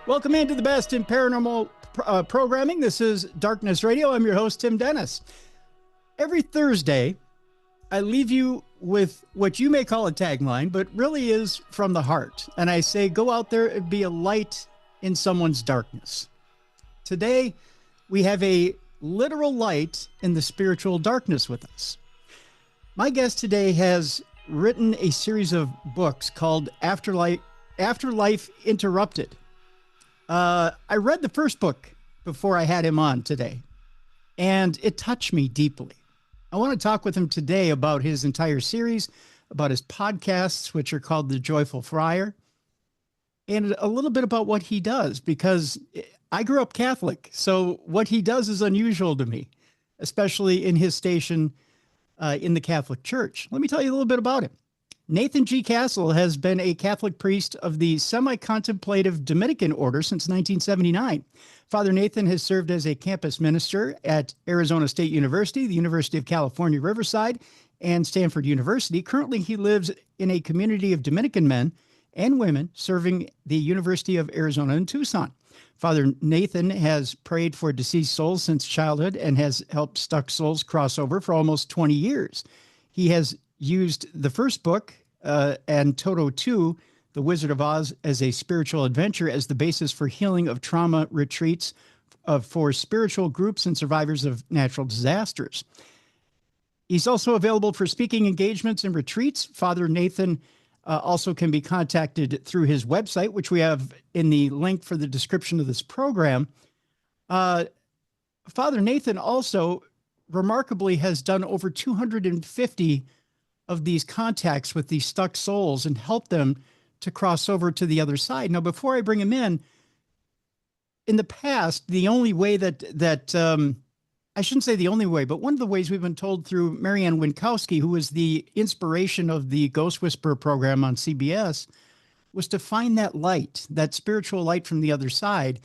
Welcome into the best in paranormal programming. This is Darkness Radio. I'm your host, Tim Dennis. Every Thursday, I leave you with what you may call a tagline, but really is from the heart. And I say, go out there and be a light in someone's darkness. Today, we have a literal light in the spiritual darkness with us. My guest today has written a series of books called Afterlife Interrupted. I read the first book before I had him on today, and it touched me deeply. I want to talk with him today about his entire series, about his podcasts, which are called The Joyful Friar, and a little bit about what he does, because I grew up Catholic, so what he does is unusual to me, especially in his station in the Catholic Church. Let me tell you a little bit about him. Nathan G. Castle has been a Catholic priest of the semi-contemplative Dominican order since 1979. Father Nathan has served as a campus minister at Arizona State University, the University of California, Riverside, and Stanford University. Currently, he lives in a community of Dominican men and women serving the University of Arizona in Tucson. Father Nathan has prayed for deceased souls since childhood and has helped stucksouls cross over for almost 20 years. He has used the first book and Toto 2, The Wizard of Oz, as a spiritual adventure as the basis for healing of trauma retreats for spiritual groups and survivors of natural disasters. He's also available for speaking engagements and retreats. Father Nathan also can be contacted through his website, which we have in the link for the description of this program. Father Nathan also remarkably has done over 250 of these contacts with these stuck souls and help them to cross over to the other side. Now, before I bring him in the past, the only way I shouldn't say the only way, but one of the ways we've been told through Marianne Winkowski, who was the inspiration of the Ghost Whisperer program on CBS, was to find that light, that spiritual light from the other side,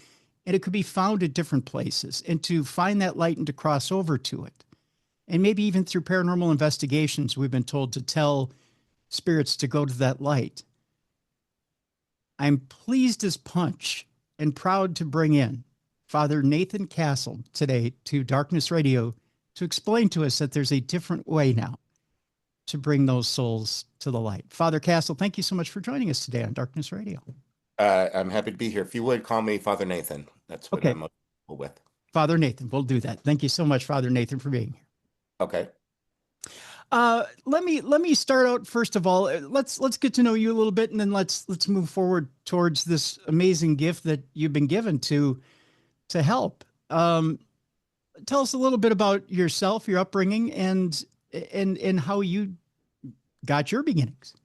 and it could be found at different places, and to find that light and to cross over to it. And maybe even through paranormal investigations, we've been told to tell spirits to go to that light. I'm pleased as punch and proud to bring in Father Nathan Castle today to Darkness Radio to explain to us that there's a different way now to bring those souls to the light. Father Castle, thank you so much for joining us today on Darkness Radio. I'm happy to be here. If you would call me Father Nathan, that's what I'm most comfortable with. Father Nathan, we'll do that. Thank you so much, Father Nathan, for being here. Okay. Let me start out first of all. Let's get to know you a little bit, and then let's move forward towards this amazing gift that you've been given to help. Tell us a little bit about yourself, your upbringing, and how you got your beginnings.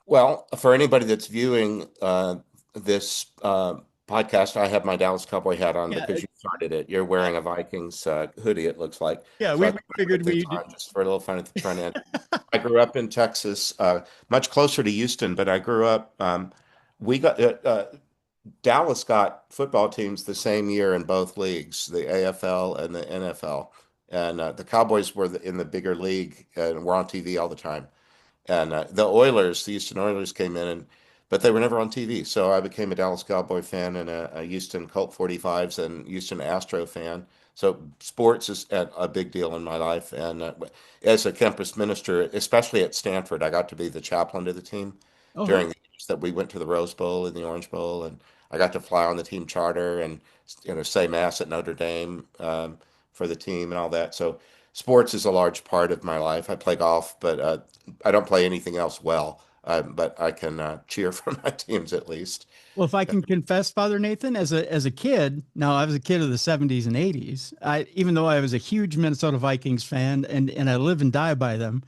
Well, for anybody that's viewing this podcast, I have my Dallas Cowboy hat on because you started it. You're wearing a Vikings hoodie, it looks like. Yeah, so we figured we'd just for a little fun at the front end. I grew up in Texas, much closer to Houston, but I grew up. Dallas got football teams the same year in both leagues, the AFL and the NFL, and the Cowboys were in the bigger league and were on TV all the time. And the Houston Oilers came in, but they were never on TV. So I became a Dallas Cowboy fan and a Houston Colt 45s and Houston Astro fan. So sports is a big deal in my life. And as a campus minister, especially at Stanford, I got to be the chaplain to the team during the years that we went to the Rose Bowl and the Orange Bowl. And I got to fly on the team charter and say mass at Notre Dame for the team and all that. So sports is a large part of my life. I play golf, but I don't play anything else well. But I can cheer for my teams at least. Well, if I can confess, Father Nathan, as a kid, now I was a kid of the 70s and 80s. Even though I was a huge Minnesota Vikings fan and I live and die by them,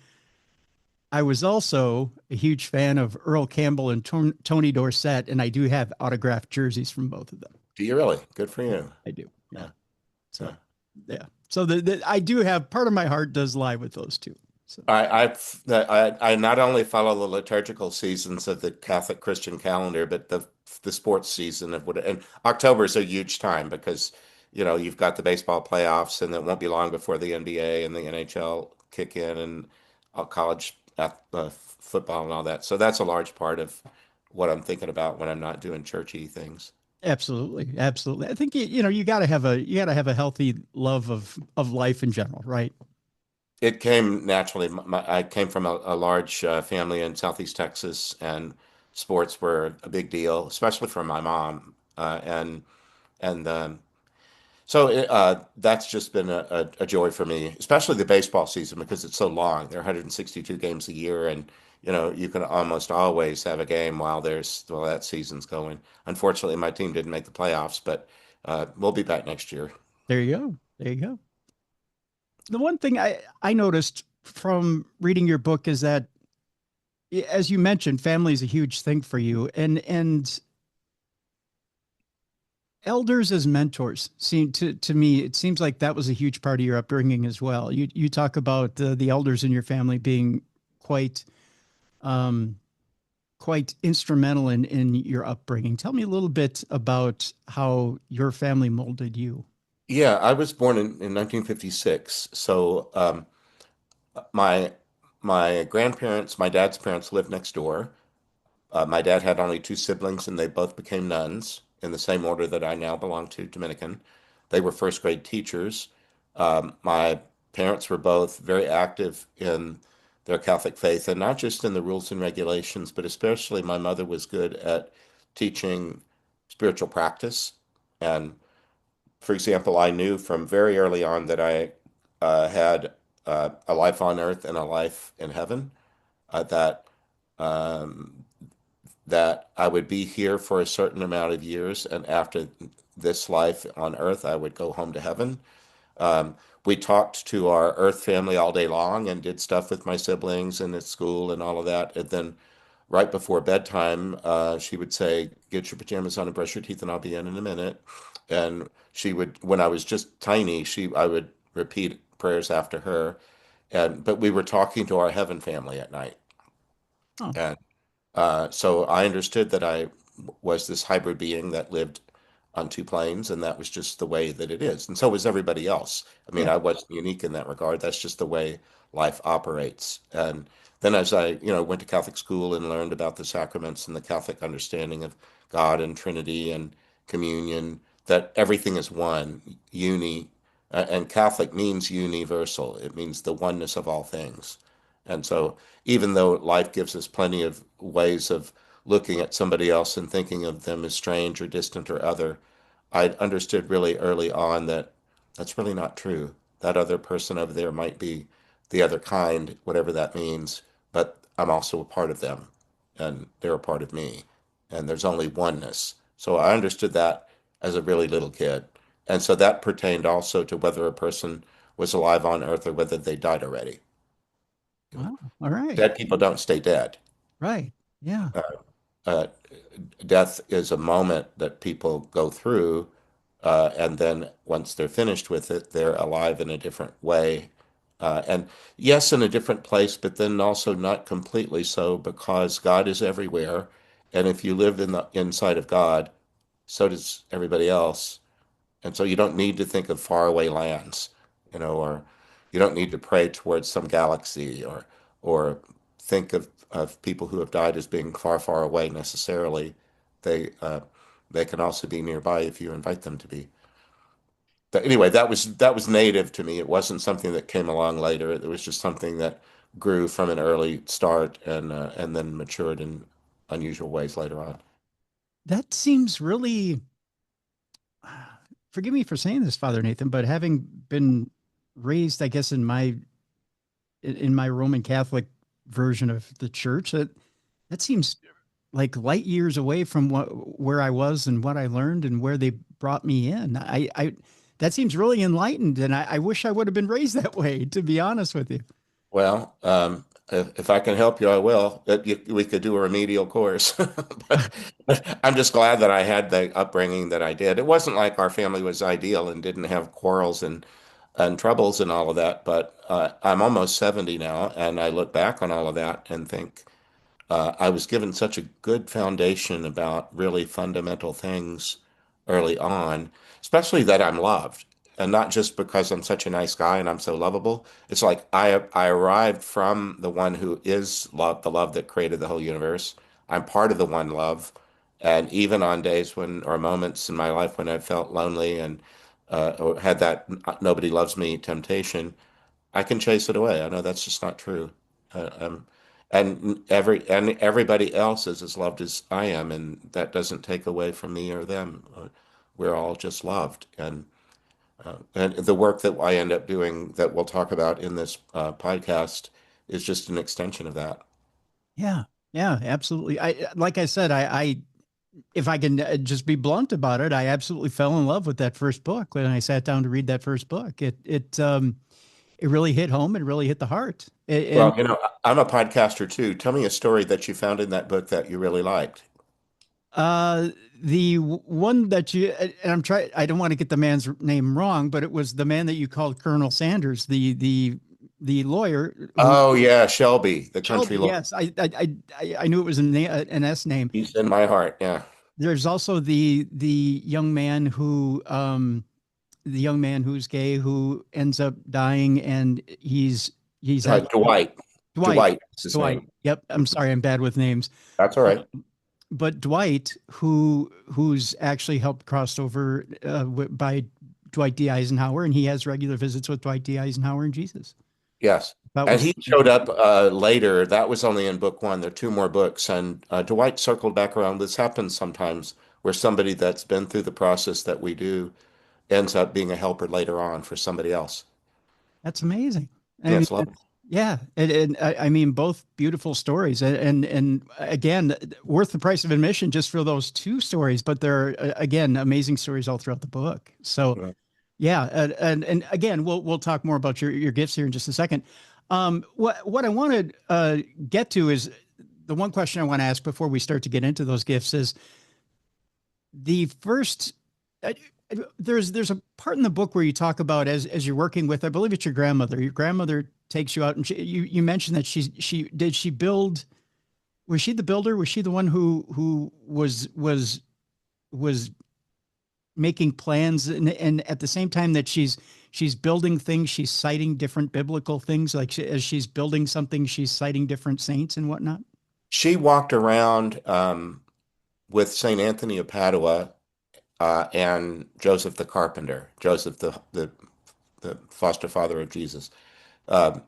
I was also a huge fan of Earl Campbell and Tony Dorsett, and I do have autographed jerseys from both of them. Do you really? Good for you. I do. Yeah. So, yeah. So I do have, part of my heart does lie with those two. So. I not only follow the liturgical seasons of the Catholic Christian calendar, but the sports season and October is a huge time because you've got the baseball playoffs, and it won't be long before the NBA and the NHL kick in, and college football and all that. So that's a large part of what I'm thinking about when I'm not doing churchy things. Absolutely, absolutely. I think you got to have a healthy love of life in general, right? It came naturally. I came from a large family in Southeast Texas, and sports were a big deal, especially for my mom. And that's just been a joy for me, especially the baseball season because it's so long. There are 162 games a year, and you can almost always have a game while that season's going. Unfortunately, my team didn't make the playoffs, but we'll be back next year. There you go. There you go. The one thing I noticed from reading your book is that, as you mentioned, family is a huge thing for you, and elders as mentors seem to me it seems like that was a huge part of your upbringing as well. You talk about the elders in your family being quite um, quite instrumental in your upbringing. Tell me a little bit about how your family molded you. Yeah, I was born in 1956, so my my grandparents, my dad's parents lived next door. My dad had only two siblings, and they both became nuns in the same order that I now belong to, Dominican. They were first grade teachers. My parents were both very active in their Catholic faith, and not just in the rules and regulations, but especially my mother was good at teaching spiritual practice. And for example, I knew from very early on that I had a life on earth and a life in heaven, that um, that I would be here for a certain amount of years, and after this life on earth, I would go home to heaven. Um, we talked to our earth family all day long and did stuff with my siblings and at school and all of that. And then right before bedtime, she would say, "Get your pajamas on and brush your teeth, and I'll be in a minute." And she would, when I was just tiny, I would repeat prayers after her. But we were talking to our heaven family at night. Oh, And so I understood that I was this hybrid being that lived on two planes, and that was just the way that it is. And so was everybody else. I mean, yeah. I wasn't unique in that regard. That's just the way life operates. And then as I went to Catholic school and learned about the sacraments and the Catholic understanding of God and Trinity and communion, that everything is one, and Catholic means universal. It means the oneness of all things. And so even though life gives us plenty of ways of looking at somebody else and thinking of them as strange or distant or other, I understood really early on that that's really not true. That other person over there might be the other kind, whatever that means, but I'm also a part of them, and they're a part of me, and there's only oneness. So I understood that as a really little kid. And so that pertained also to whether a person was alive on earth or whether they died already. You know, Wow. All right. dead people don't stay dead. Right. Yeah. Uh, uh, Death is a moment that people go through, and then once they're finished with it, they're alive in a different way. And yes, in a different place, but then also not completely so because God is everywhere. And if you live in the inside of God, so does everybody else. And so you don't need to think of faraway lands, or you don't need to pray towards some galaxy or think of people who have died as being far, far away necessarily. They uh, they can also be nearby if you invite them to be. But anyway, that was native to me. It wasn't something that came along later. It was just something that grew from an early start and then matured in unusual ways later on. That seems really, forgive me for saying this, Father Nathan, but having been raised, I guess, in my Roman Catholic version of the church, that seems like light years away from where I was and what I learned and where they brought me in. I that seems really enlightened, and I wish I would have been raised that way, to be honest with you. Well, if I can help you, I will. We could do a remedial course. But I'm just glad that I had the upbringing that I did. It wasn't like our family was ideal and didn't have quarrels and troubles and all of that, but I'm almost 70 now, and I look back on all of that and think I was given such a good foundation about really fundamental things early on, especially that I'm loved. And not just because I'm such a nice guy and I'm so lovable. It's like I arrived from the one who is love, the love that created the whole universe. I'm part of the one love. And even on days when, or moments in my life when I felt lonely and or had that nobody loves me temptation, I can chase it away. I know that's just not true. And everybody else is as loved as I am, and that doesn't take away from me or them. We're all just loved, and the work that I end up doing that we'll talk about in this podcast is just an extension of that. Yeah. Yeah, absolutely. Like I said, if I can just be blunt about it, I absolutely fell in love with that first book when I sat down to read that first book. It really hit home. It really hit the heart. And Well, I'm a podcaster too. Tell me a story that you found in that book that you really liked. uh, one that you and I'm trying. I don't want to get the man's name wrong, but it was the man that you called Colonel Sanders, the lawyer who Oh yeah, Shelby, the country Shelby. lawyer. Yes, I knew it was an S name. He's in my heart. Yeah. There's also the young man who the young man who's gay who ends up dying, and he's had Dwight. Dwight. Dwight is his Dwight. name. Yep. I'm sorry, I'm bad with names. That's all right. But Dwight, who's actually helped crossed over by Dwight D. Eisenhower, and he has regular visits with Dwight D. Eisenhower and Jesus. Yes. That And was he showed up later. That was only in book one. There are two more books. And Dwight circled back around. This happens sometimes where somebody that's been through the process that we do ends up being a helper later on for somebody else. that's amazing. I Yeah, mean, it's lovely. yeah, and I mean both beautiful stories, and again worth the price of admission just for those two stories. But they're again amazing stories all throughout the book. So Yeah. yeah, and again we'll talk more about your gifts here in just a second. What I want to get to is the one question I want to ask before we start to get into those gifts is the first. Uh, there's a part in the book where you talk about as you're working with, I believe it's your grandmother. Your grandmother takes you out, and you mentioned that she build. Was she the builder? Was she the one who was making plans, and at the same time that she's building things, she's citing different biblical things, like as she's building something, she's citing different saints and whatnot. She walked around with St. Anthony of Padua and Joseph the Carpenter, Joseph the foster father of Jesus. Um,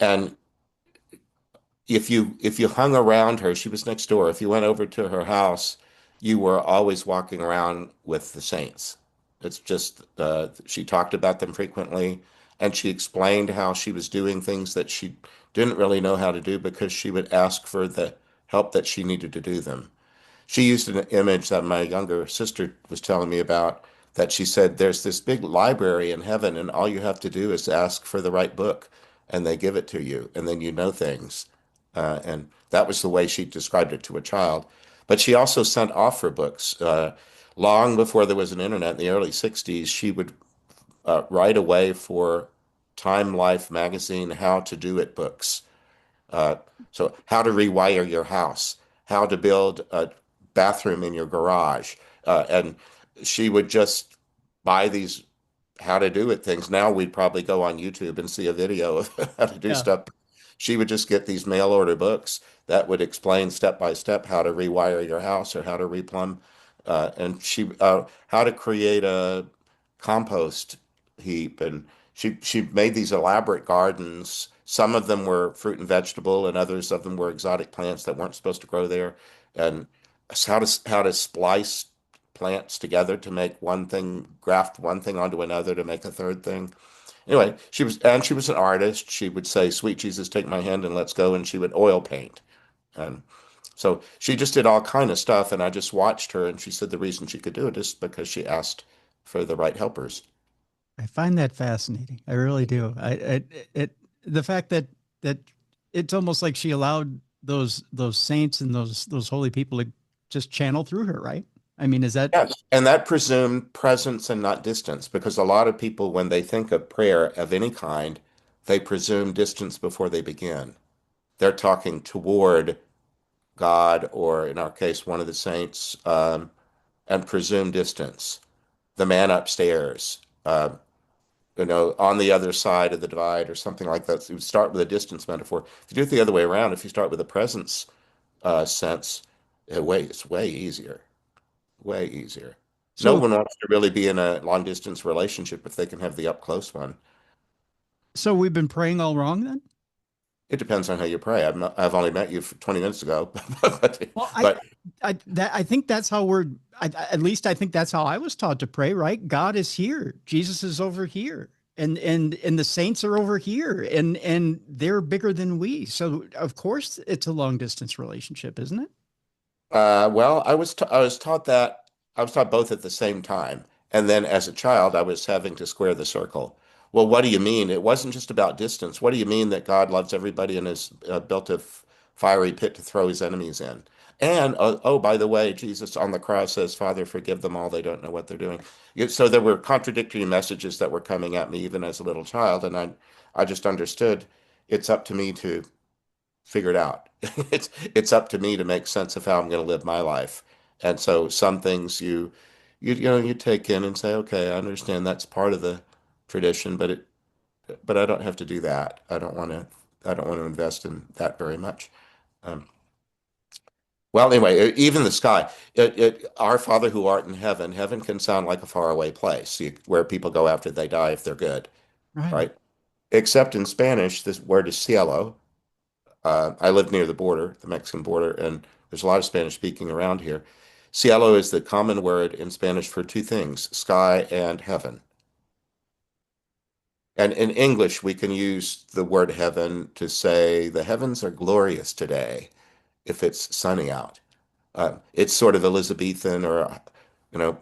and if you hung around her, she was next door. If you went over to her house, you were always walking around with the saints. It's just she talked about them frequently, and she explained how she was doing things that she didn't really know how to do because she would ask for the help that she needed to do them. She used an image that my younger sister was telling me about that she said there's this big library in heaven and all you have to do is ask for the right book and they give it to you and then you know things. And that was the way she described it to a child. But she also sent off for books. Long before there was an internet in the early 60s, she would write away for Time Life magazine how to do it books. Uh, so how to rewire your house, how to build a bathroom in your garage. And she would just buy these how to do it things. Now we'd probably go on YouTube and see a video of how to do Yeah, stuff. She would just get these mail order books that would explain step by step how to rewire your house or how to replumb, and how to create a compost heap. And she made these elaborate gardens. Some of them were fruit and vegetable, and others of them were exotic plants that weren't supposed to grow there. And how to splice plants together to make one thing, graft one thing onto another to make a third thing. Anyway, she was an artist. She would say, "Sweet Jesus, take my hand and let's go," and she would oil paint. And so she just did all kind of stuff, and I just watched her. And she said the reason she could do it is because she asked for the right helpers. I find that fascinating. I really do. It the fact that it's almost like she allowed those saints and those holy people to just channel through her, right? I mean, is that Yes, and that presumed presence and not distance, because a lot of people, when they think of prayer of any kind, they presume distance before they begin. They're talking toward God, or in our case, one of the saints, and presume distance. The man upstairs, on the other side of the divide, or something like that. So you start with a distance metaphor. If you do it the other way around, if you start with a presence sense, It's way easier, way easier. No So one wants to really be in a long distance relationship if they can have the up close one. so we've been praying all wrong then? It depends on how you pray. I've only met you 20 minutes ago, but, Well, but I think that's how at least I think that's how I was taught to pray, right? God is here. Jesus is over here. And the saints are over here and they're bigger than we. So of course it's a long distance relationship, isn't it? well, I was taught both at the same time, and then as a child, I was having to square the circle. Well, what do you mean? It wasn't just about distance. What do you mean that God loves everybody and has built a fiery pit to throw his enemies in? And oh, by the way, Jesus on the cross says, "Father, forgive them all; they don't know what they're doing." So there were contradictory messages that were coming at me even as a little child, and I just understood it's up to me to figured out. It's up to me to make sense of how I'm going to live my life. And so some things you take in and say, okay, I understand that's part of the tradition, but I don't have to do that. I don't want to invest in that very much. Um, well, anyway, even the sky, our Father who art in heaven, heaven can sound like a faraway place where people go after they die if they're good, Right. right? Except in Spanish, this word is cielo. I live near the border, the Mexican border, and there's a lot of Spanish speaking around here. Cielo is the common word in Spanish for two things, sky and heaven. And in English, we can use the word heaven to say the heavens are glorious today if it's sunny out. It's sort of Elizabethan or, you know,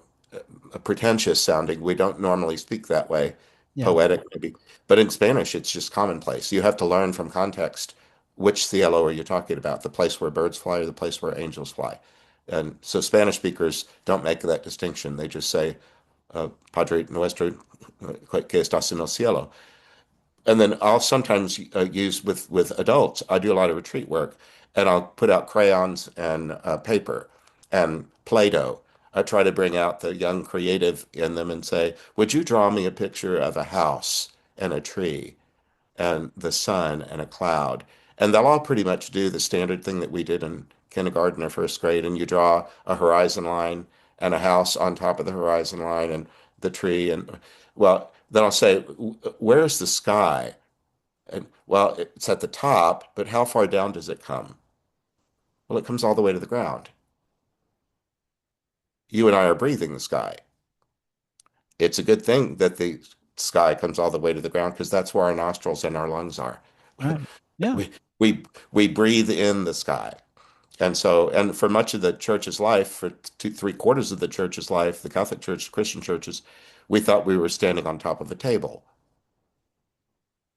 pretentious sounding. We don't normally speak that way, Yeah. poetic maybe. But in Spanish, it's just commonplace. You have to learn from context which cielo are you talking about, the place where birds fly or the place where angels fly. And so Spanish speakers don't make that distinction. They just say, Padre Nuestro que estás en el cielo. And then I'll sometimes use with adults. I do a lot of retreat work, and I'll put out crayons and paper and Play-Doh. I try to bring out the young creative in them and say, "Would you draw me a picture of a house and a tree and the sun and a cloud?" And they'll all pretty much do the standard thing that we did in kindergarten or first grade. And you draw a horizon line and a house on top of the horizon line and the tree. And well, then I'll say, "Where's the sky?" And well, it's at the top, but how far down does it come? Well, it comes all the way to the ground. You and I are breathing the sky. It's a good thing that the sky comes all the way to the ground because that's where our nostrils and our lungs are. Right. Yeah. We we breathe in the sky. And so, and for much of the church's life, for two, three-quarters of the church's life, the Catholic Church, Christian churches, we thought we were standing on top of a table.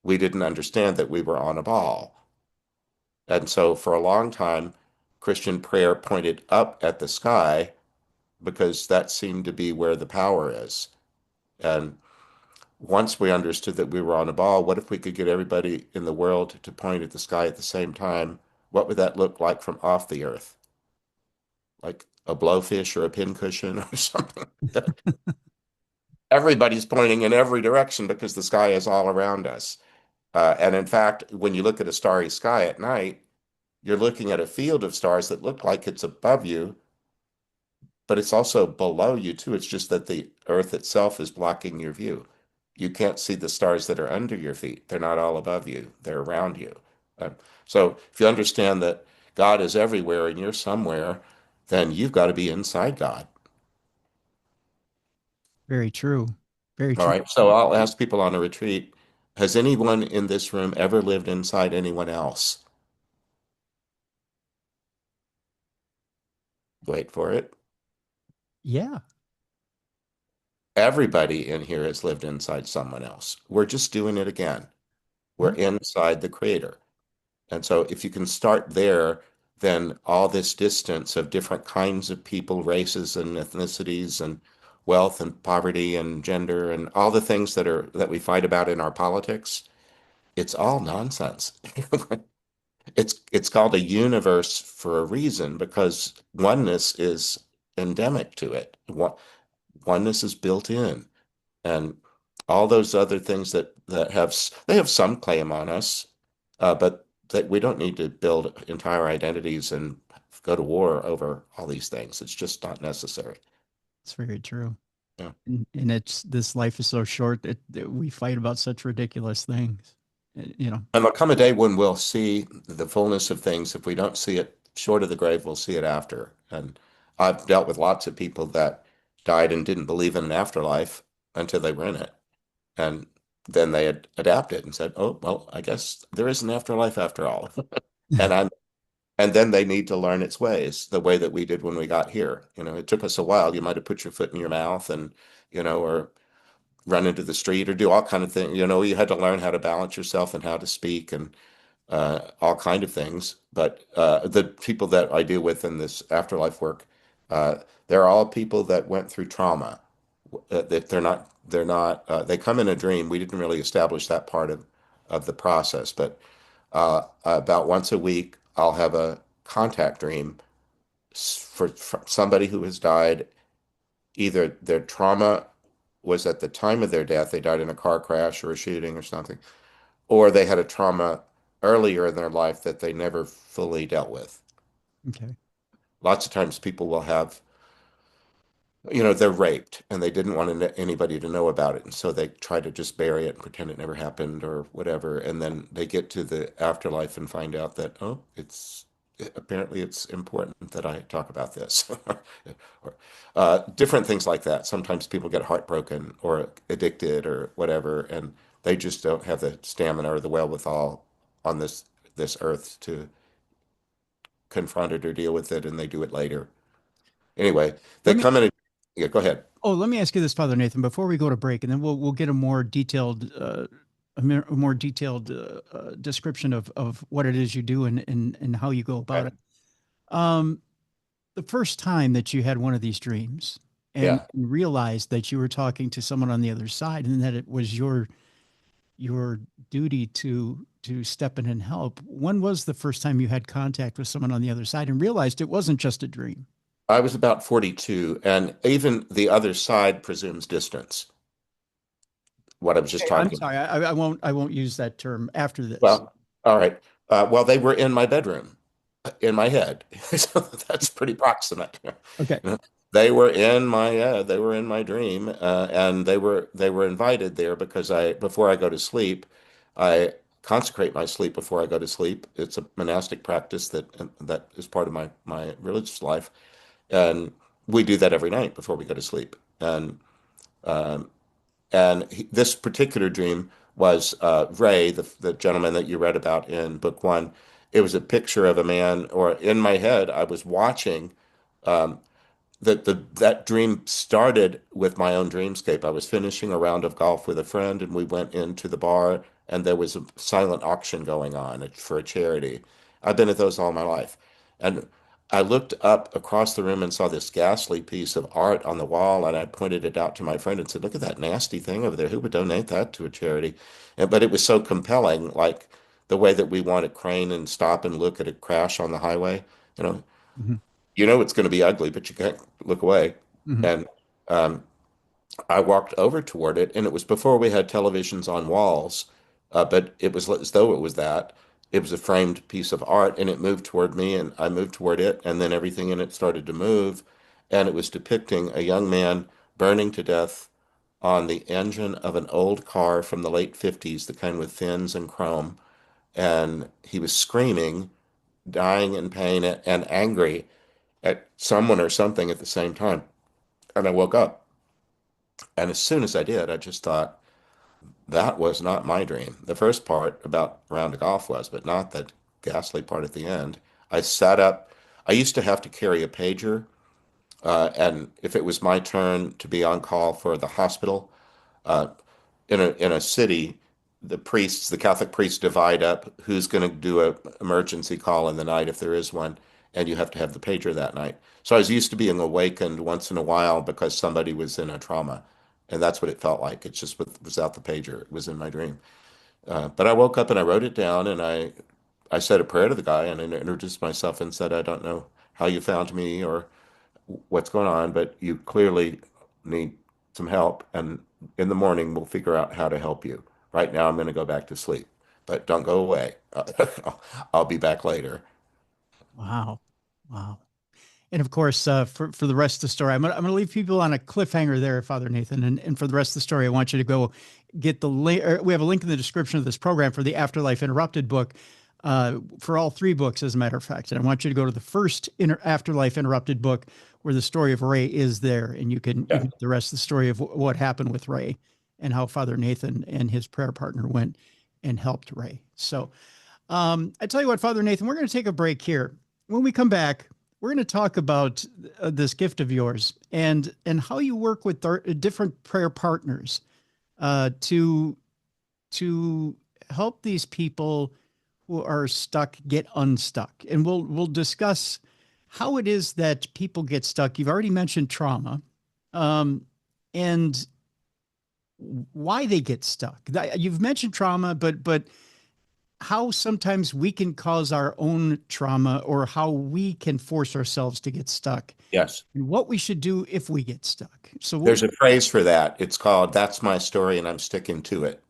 We didn't understand that we were on a ball. And so for a long time, Christian prayer pointed up at the sky because that seemed to be where the power is. And once we understood that we were on a ball, what if we could get everybody in the world to point at the sky at the same time? What would that look like from off the earth? Like a blowfish or a pincushion or something? Everybody's pointing in every direction because the sky is all around us. And in fact, when you look at a starry sky at night, you're looking at a field of stars that look like it's above you, but it's also below you too. It's just that the earth itself is blocking your view. You can't see the stars that are under your feet. They're not all above you, they're around you. So if you understand that God is everywhere and you're somewhere, then you've got to be inside God. Very true. Very All true. right. So I'll ask people on a retreat, has anyone in this room ever lived inside anyone else? Wait for it. Yeah. Everybody in here has lived inside someone else. We're just doing it again. We're Yeah. inside the creator. And so if you can start there, then all this distance of different kinds of people, races and ethnicities and wealth and poverty and gender and all the things that we fight about in our politics, it's all nonsense. It's called a universe for a reason because oneness is endemic to it. Oneness is built in, and all those other things that they have some claim on us, but that we don't need to build entire identities and go to war over all these things. It's just not necessary. It's very true. Yeah. And it's this life is so short that we fight about such ridiculous things. You know. And there'll come a day when we'll see the fullness of things. If we don't see it short of the grave, we'll see it after. And I've dealt with lots of people that died and didn't believe in an afterlife until they were in it. And then they had adapted and said, "Oh, well, I guess there is an afterlife after all." And I'm and then they need to learn its ways, the way that we did when we got here. It took us a while. You might have put your foot in your mouth and, or run into the street or do all kind of things. You had to learn how to balance yourself and how to speak and all kind of things. But the people that I deal with in this afterlife work, uh, they're all people that went through trauma. That they come in a dream. We didn't really establish that part of the process, but about once a week, I'll have a contact dream for somebody who has died. Either their trauma was at the time of their death, they died in a car crash or a shooting or something, or they had a trauma earlier in their life that they never fully dealt with. Okay. Lots of times people will have, they're raped and they didn't want anybody to know about it. And so they try to just bury it and pretend it never happened or whatever. And then they get to the afterlife and find out that, oh, apparently it's important that I talk about this. Or different things like that. Sometimes people get heartbroken or addicted or whatever, and they just don't have the stamina or the wherewithal on this earth to confront it or deal with it, and they do it later. Anyway, they Let me come in. Yeah, go ahead. let me ask you this, Father Nathan, before we go to break, and then we'll get a more detailed description of what it is you do and how you go about Okay. it. Um, the first time that you had one of these dreams Yeah. and realized that you were talking to someone on the other side and that it was your duty to step in and help. When was the first time you had contact with someone on the other side and realized it wasn't just a dream? I was about 42, and even the other side presumes distance. What I was just Okay, I'm talking about. sorry. I won't use that term after this. Well, all right. Well, they were in my bedroom, in my head. So that's pretty proximate. Okay. They were in my dream, and they were invited there because before I go to sleep, I consecrate my sleep before I go to sleep. It's a monastic practice that is part of my religious life, and we do that every night before we go to sleep. Um, this particular dream was Ray, the gentleman that you read about in book one. It was a picture of a man, or in my head, I was watching um, that dream started with my own dreamscape. I was finishing a round of golf with a friend, and we went into the bar, and there was a silent auction going on for a charity. I've been at those all my life. And I looked up across the room and saw this ghastly piece of art on the wall, and I pointed it out to my friend and said, "Look at that nasty thing over there. Who would donate that to a charity?" But it was so compelling, like the way that we want to crane and stop and look at a crash on the highway. You know, Hmm. it's going to be ugly, but you can't look away. Hmm. And um, I walked over toward it, and it was before we had televisions on walls, but it was as though it was that. It was a framed piece of art, and it moved toward me, and I moved toward it, and then everything in it started to move, and it was depicting a young man burning to death on the engine of an old car from the late 50s, the kind with fins and chrome, and he was screaming, dying in pain and angry at someone or something at the same time. And I woke up. And as soon as I did, I just thought, that was not my dream. The first part about round of golf was, but not the ghastly part at the end. I sat up. I used to have to carry a pager. And if it was my turn to be on call for the hospital, uh, in a city, the Catholic priests divide up who's going to do a emergency call in the night if there is one, and you have to have the pager that night. So I was used to being awakened once in a while because somebody was in a trauma, and that's what it felt like. It just without the pager. It was in my dream. But I woke up and I wrote it down, and I said a prayer to the guy and I introduced myself and said, "I don't know how you found me or what's going on, but you clearly need some help. And in the morning, we'll figure out how to help you. Right now, I'm going to go back to sleep, but don't go away. I'll be back later." Wow. Wow. And of course, for the rest of the story, I'm gonna leave people on a cliffhanger there, Father Nathan. And for the rest of the story, I want you to go get the link. We have a link in the description of this program for the Afterlife Interrupted book, for all three books, as a matter of fact. And I want you to go to the first Afterlife Interrupted book, where the story of Ray is there, and you can get the rest of the story of what happened with Ray and how Father Nathan and his prayer partner went and helped Ray. So, I tell you what, Father Nathan, we're going to take a break here. When we come back, we're going to talk about this gift of yours and how you work with different prayer partners, to help these people who are stuck get unstuck. And we'll discuss how it is that people get stuck. You've already mentioned trauma, and why they get stuck. You've mentioned trauma, but how sometimes we can cause our own trauma, or how we can force ourselves to get stuck, Yes. and what we should do if we get stuck. So There's a phrase for that. It's called "That's my story and I'm sticking to it."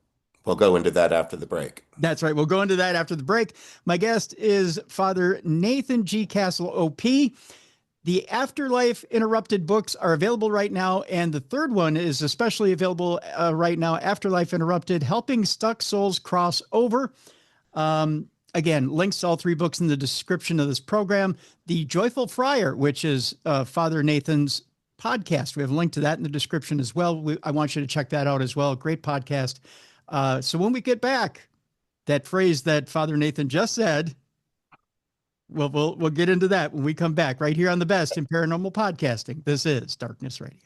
We'll go into that after the break. that's right. We'll go into that after the break. My guest is Father Nathan G. Castle, OP. The Afterlife Interrupted books are available right now, and the third one is especially available right now, Afterlife Interrupted, Helping Stuck Souls Cross Over. Again, links to all three books in the description of this program. The Joyful Friar, which is Father Nathan's podcast. We have a link to that in the description as well. I want you to check that out as well. Great podcast. So when we get back, that phrase that Father Nathan just said, we'll get into that when we come back right here on the best in paranormal podcasting. This is Darkness Radio.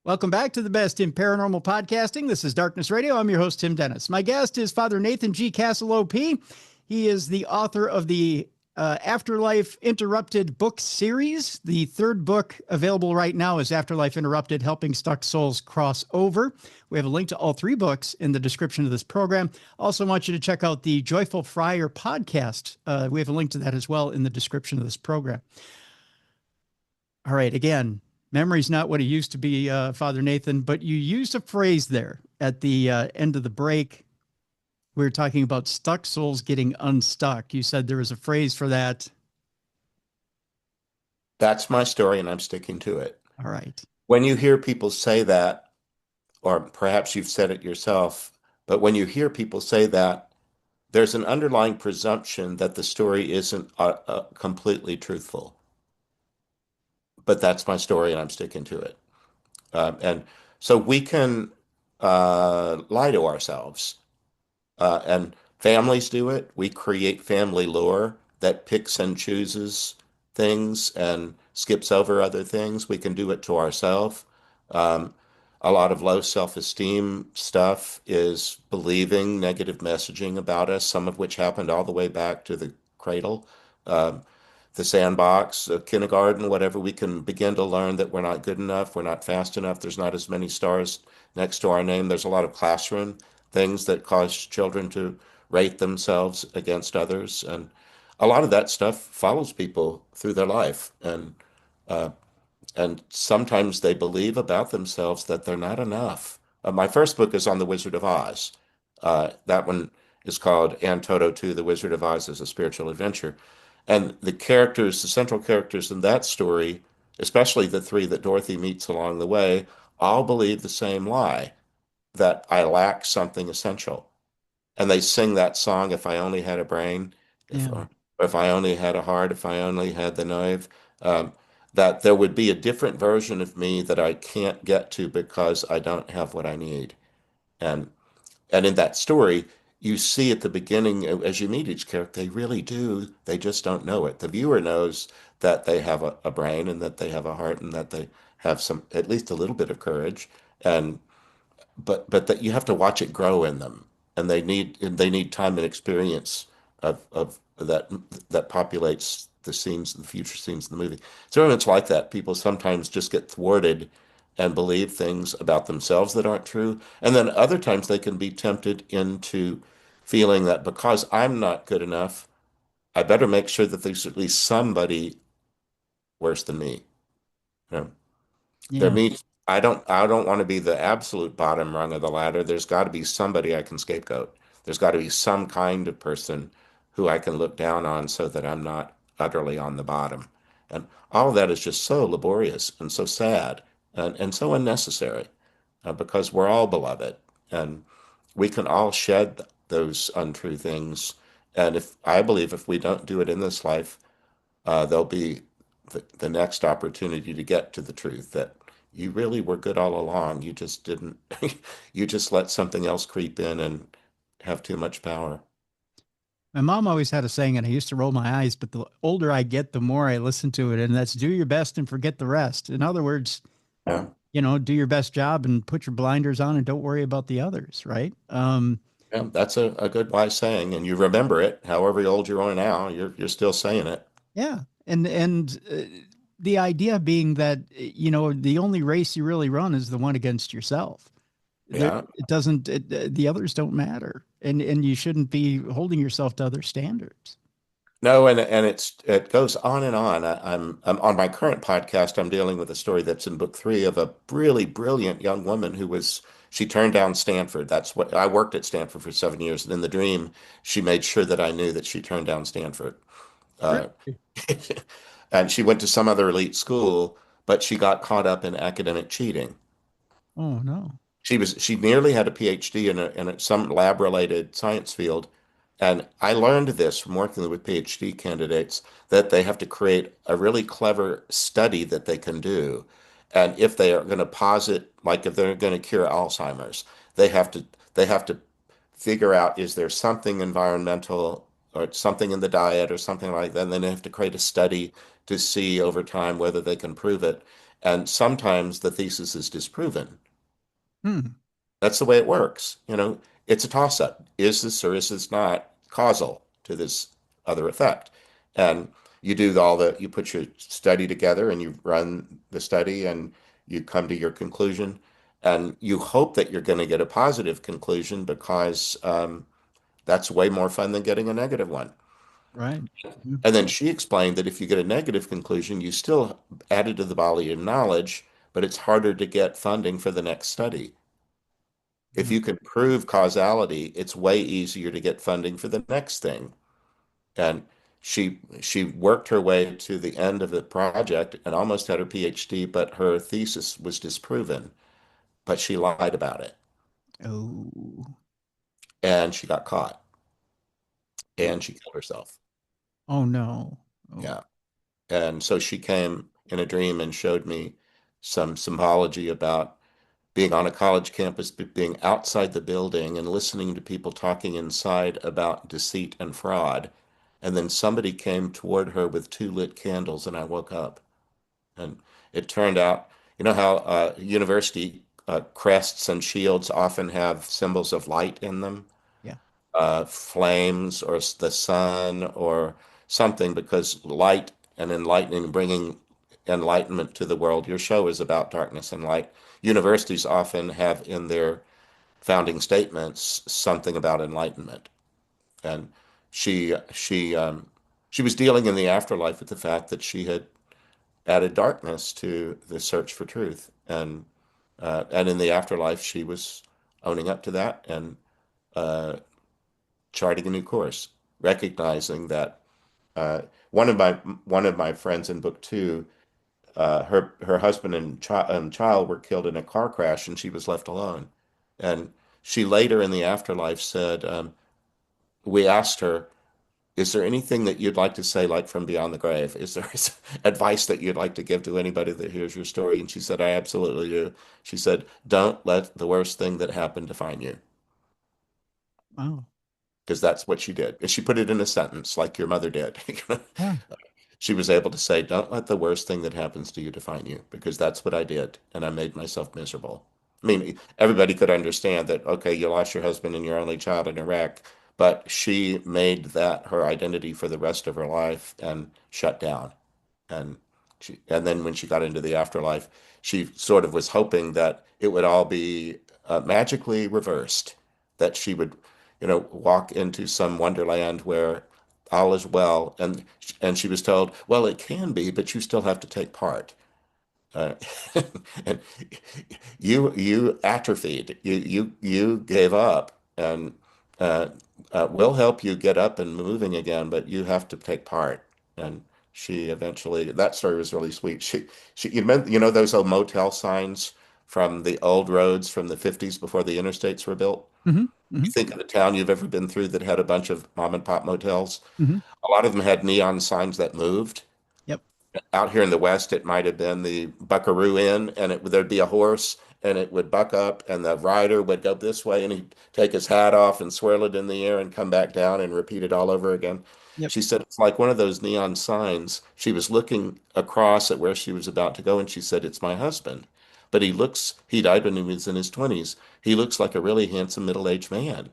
Welcome back to the best in paranormal podcasting. This is Darkness Radio. I'm your host, Tim Dennis. My guest is Father Nathan G. Castle, OP. He is the author of the Afterlife Interrupted book series. The third book available right now is Afterlife Interrupted, Helping Stuck Souls Cross Over. We have a link to all three books in the description of this program. Also want you to check out the Joyful Friar podcast. We have a link to that as well in the description of this program. All right, again, memory's not what it used to be, Father Nathan, but you used a phrase there at the end of the break. We were talking about stuck souls getting unstuck. You said there was a phrase for that. That's my story and I'm sticking to it. All right. When you hear people say that, or perhaps you've said it yourself, but when you hear people say that, there's an underlying presumption that the story isn't completely truthful. But that's my story and I'm sticking to it. And so we can lie to ourselves. And families do it. We create family lore that picks and chooses things and skips over other things. We can do it to ourselves. Um, a lot of low self-esteem stuff is believing negative messaging about us, some of which happened all the way back to the cradle. Um, the sandbox, kindergarten, whatever, we can begin to learn that we're not good enough, we're not fast enough, there's not as many stars next to our name. There's a lot of classroom things that cause children to rate themselves against others. And a lot of that stuff follows people through their life. Uh, and sometimes they believe about themselves that they're not enough. My first book is on the Wizard of Oz. That one is called And Toto 2, The Wizard of Oz is a Spiritual Adventure. And the characters, the central characters in that story, especially the three that Dorothy meets along the way, all believe the same lie, that I lack something essential. And they sing that song, If I Only Had a Brain, Yeah. if I only had a heart, if I only had the nerve, um, that there would be a different version of me that I can't get to because I don't have what I need. And and in that story, you see at the beginning, as you meet each character, they really do. They just don't know it. The viewer knows that they have a brain and that they have a heart and that they have some, at least a little bit of courage. And but that you have to watch it grow in them, and they need time and experience of that populates the scenes, the future scenes in the movie. So it's like that. People sometimes just get thwarted and believe things about themselves that aren't true, and then other times they can be tempted into feeling that because I'm not good enough, I better make sure that there's at least somebody worse than me. You know, there Yeah. means I don't want to be the absolute bottom rung of the ladder. There's got to be somebody I can scapegoat. There's got to be some kind of person who I can look down on so that I'm not utterly on the bottom. And all of that is just so laborious and so sad and so unnecessary because we're all beloved and we can all shed those untrue things. And if I believe if we don't do it in this life, there'll be the next opportunity to get to the truth that you really were good all along. You just didn't, you just let something else creep in and have too much power. My mom always had a saying, and I used to roll my eyes, but the older I get, the more I listen to it. And that's do your best and forget the rest. In other words, Yeah. do your best job and put your blinders on and don't worry about the others, right? Yeah, that's a good wise saying, and you remember it. However old you are now, you're still saying it. Yeah. And the idea being that, the only race you really run is the one against yourself. There, Yeah. the others don't matter. And you shouldn't be holding yourself to other standards. No, and it goes on and on. I'm on my current podcast. I'm dealing with a story that's in book three of a really brilliant young woman who was she turned down Stanford. That's what I worked at Stanford for 7 years, and in the dream, she made sure that I knew that she turned down Stanford. Uh, Really? and she went to some other elite school, but she got caught up in academic cheating. Oh, no. She nearly had a PhD in some lab related science field. And I learned this from working with PhD candidates that they have to create a really clever study that they can do. And if they are going to posit, like if they're going to cure Alzheimer's, they have to they have to figure out is there something environmental or something in the diet or something like that. And then they have to create a study to see over time whether they can prove it. And sometimes the thesis is disproven. Hmm. That's the way it works. It's a toss up. Is this or is this not causal to this other effect? And you put your study together and you run the study and you come to your conclusion. And you hope that you're going to get a positive conclusion because that's way more fun than getting a negative one. Right. Yeah. And then she explained that if you get a negative conclusion, you still added to the body of knowledge, but it's harder to get funding for the next study. If Yeah. you can prove causality, it's way easier to get funding for the next thing. And she worked her way to the end of the project and almost had her PhD, but her thesis was disproven. But she lied about it, Oh. and she got caught, and she killed herself. Oh, no. Oh. Yeah. And so she came in a dream and showed me some symbology about being on a college campus, being outside the building and listening to people talking inside about deceit and fraud. And then somebody came toward her with two lit candles, and I woke up. And it turned out, you know how university crests and shields often have symbols of light in them? Yeah. Flames or the sun or something, because light and enlightening, bringing enlightenment to the world. Your show is about darkness and light. Universities often have in their founding statements something about enlightenment. And she was dealing in the afterlife with the fact that she had added darkness to the search for truth. And in the afterlife, she was owning up to that and uh, charting a new course, recognizing that uh, one of my friends in book two, her husband and child were killed in a car crash, and she was left alone. And she later in the afterlife said, we asked her, "Is there anything that you'd like to say, like from beyond the grave? Is there advice that you'd like to give to anybody that hears your story?" And she said, "I absolutely do." She said, "Don't let the worst thing that happened define you." Wow. Because that's what she did. And she put it in a sentence like your mother did. Yeah. She was able to say, "Don't let the worst thing that happens to you define you," because that's what I did. And I made myself miserable. I mean, everybody could understand that, okay, you lost your husband and your only child in Iraq, but she made that her identity for the rest of her life and shut down. And and then when she got into the afterlife, she sort of was hoping that it would all be magically reversed, that she would, walk into some wonderland where all is well. And she was told, well, it can be, but you still have to take part. Uh, and you atrophied. You gave up, and uh, we'll help you get up and moving again, but you have to take part. And she eventually. That story was really sweet. You know those old motel signs from the old roads from the 50s before the interstates were built? Hmm. Hmm. You think of a town you've ever been through that had a bunch of mom and pop motels? Hmm. A lot of them had neon signs that moved. Yep. Out here in the West, it might have been the Buckaroo Inn, and there'd be a horse, and it would buck up, and the rider would go this way, and he'd take his hat off and swirl it in the air and come back down and repeat it all over again. Yep. She said it's like one of those neon signs. She was looking across at where she was about to go, and she said, "It's my husband." But he died when he was in his 20s. He looks like a really handsome middle-aged man.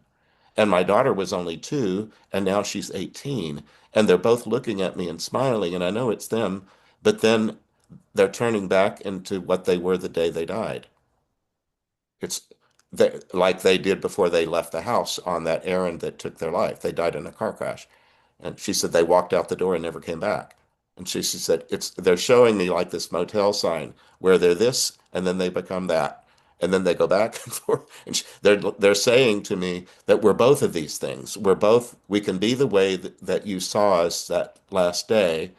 And my daughter was only 2, and now she's 18. And they're both looking at me and smiling, and I know it's them, but then they're turning back into what they were the day they died. It's like they did before they left the house on that errand that took their life. They died in a car crash. And she said they walked out the door and never came back. And she said they're showing me like this motel sign where they're this and then they become that. And then they go back and forth. And they're saying to me that we're both of these things. We can be the way that you saw us that last day,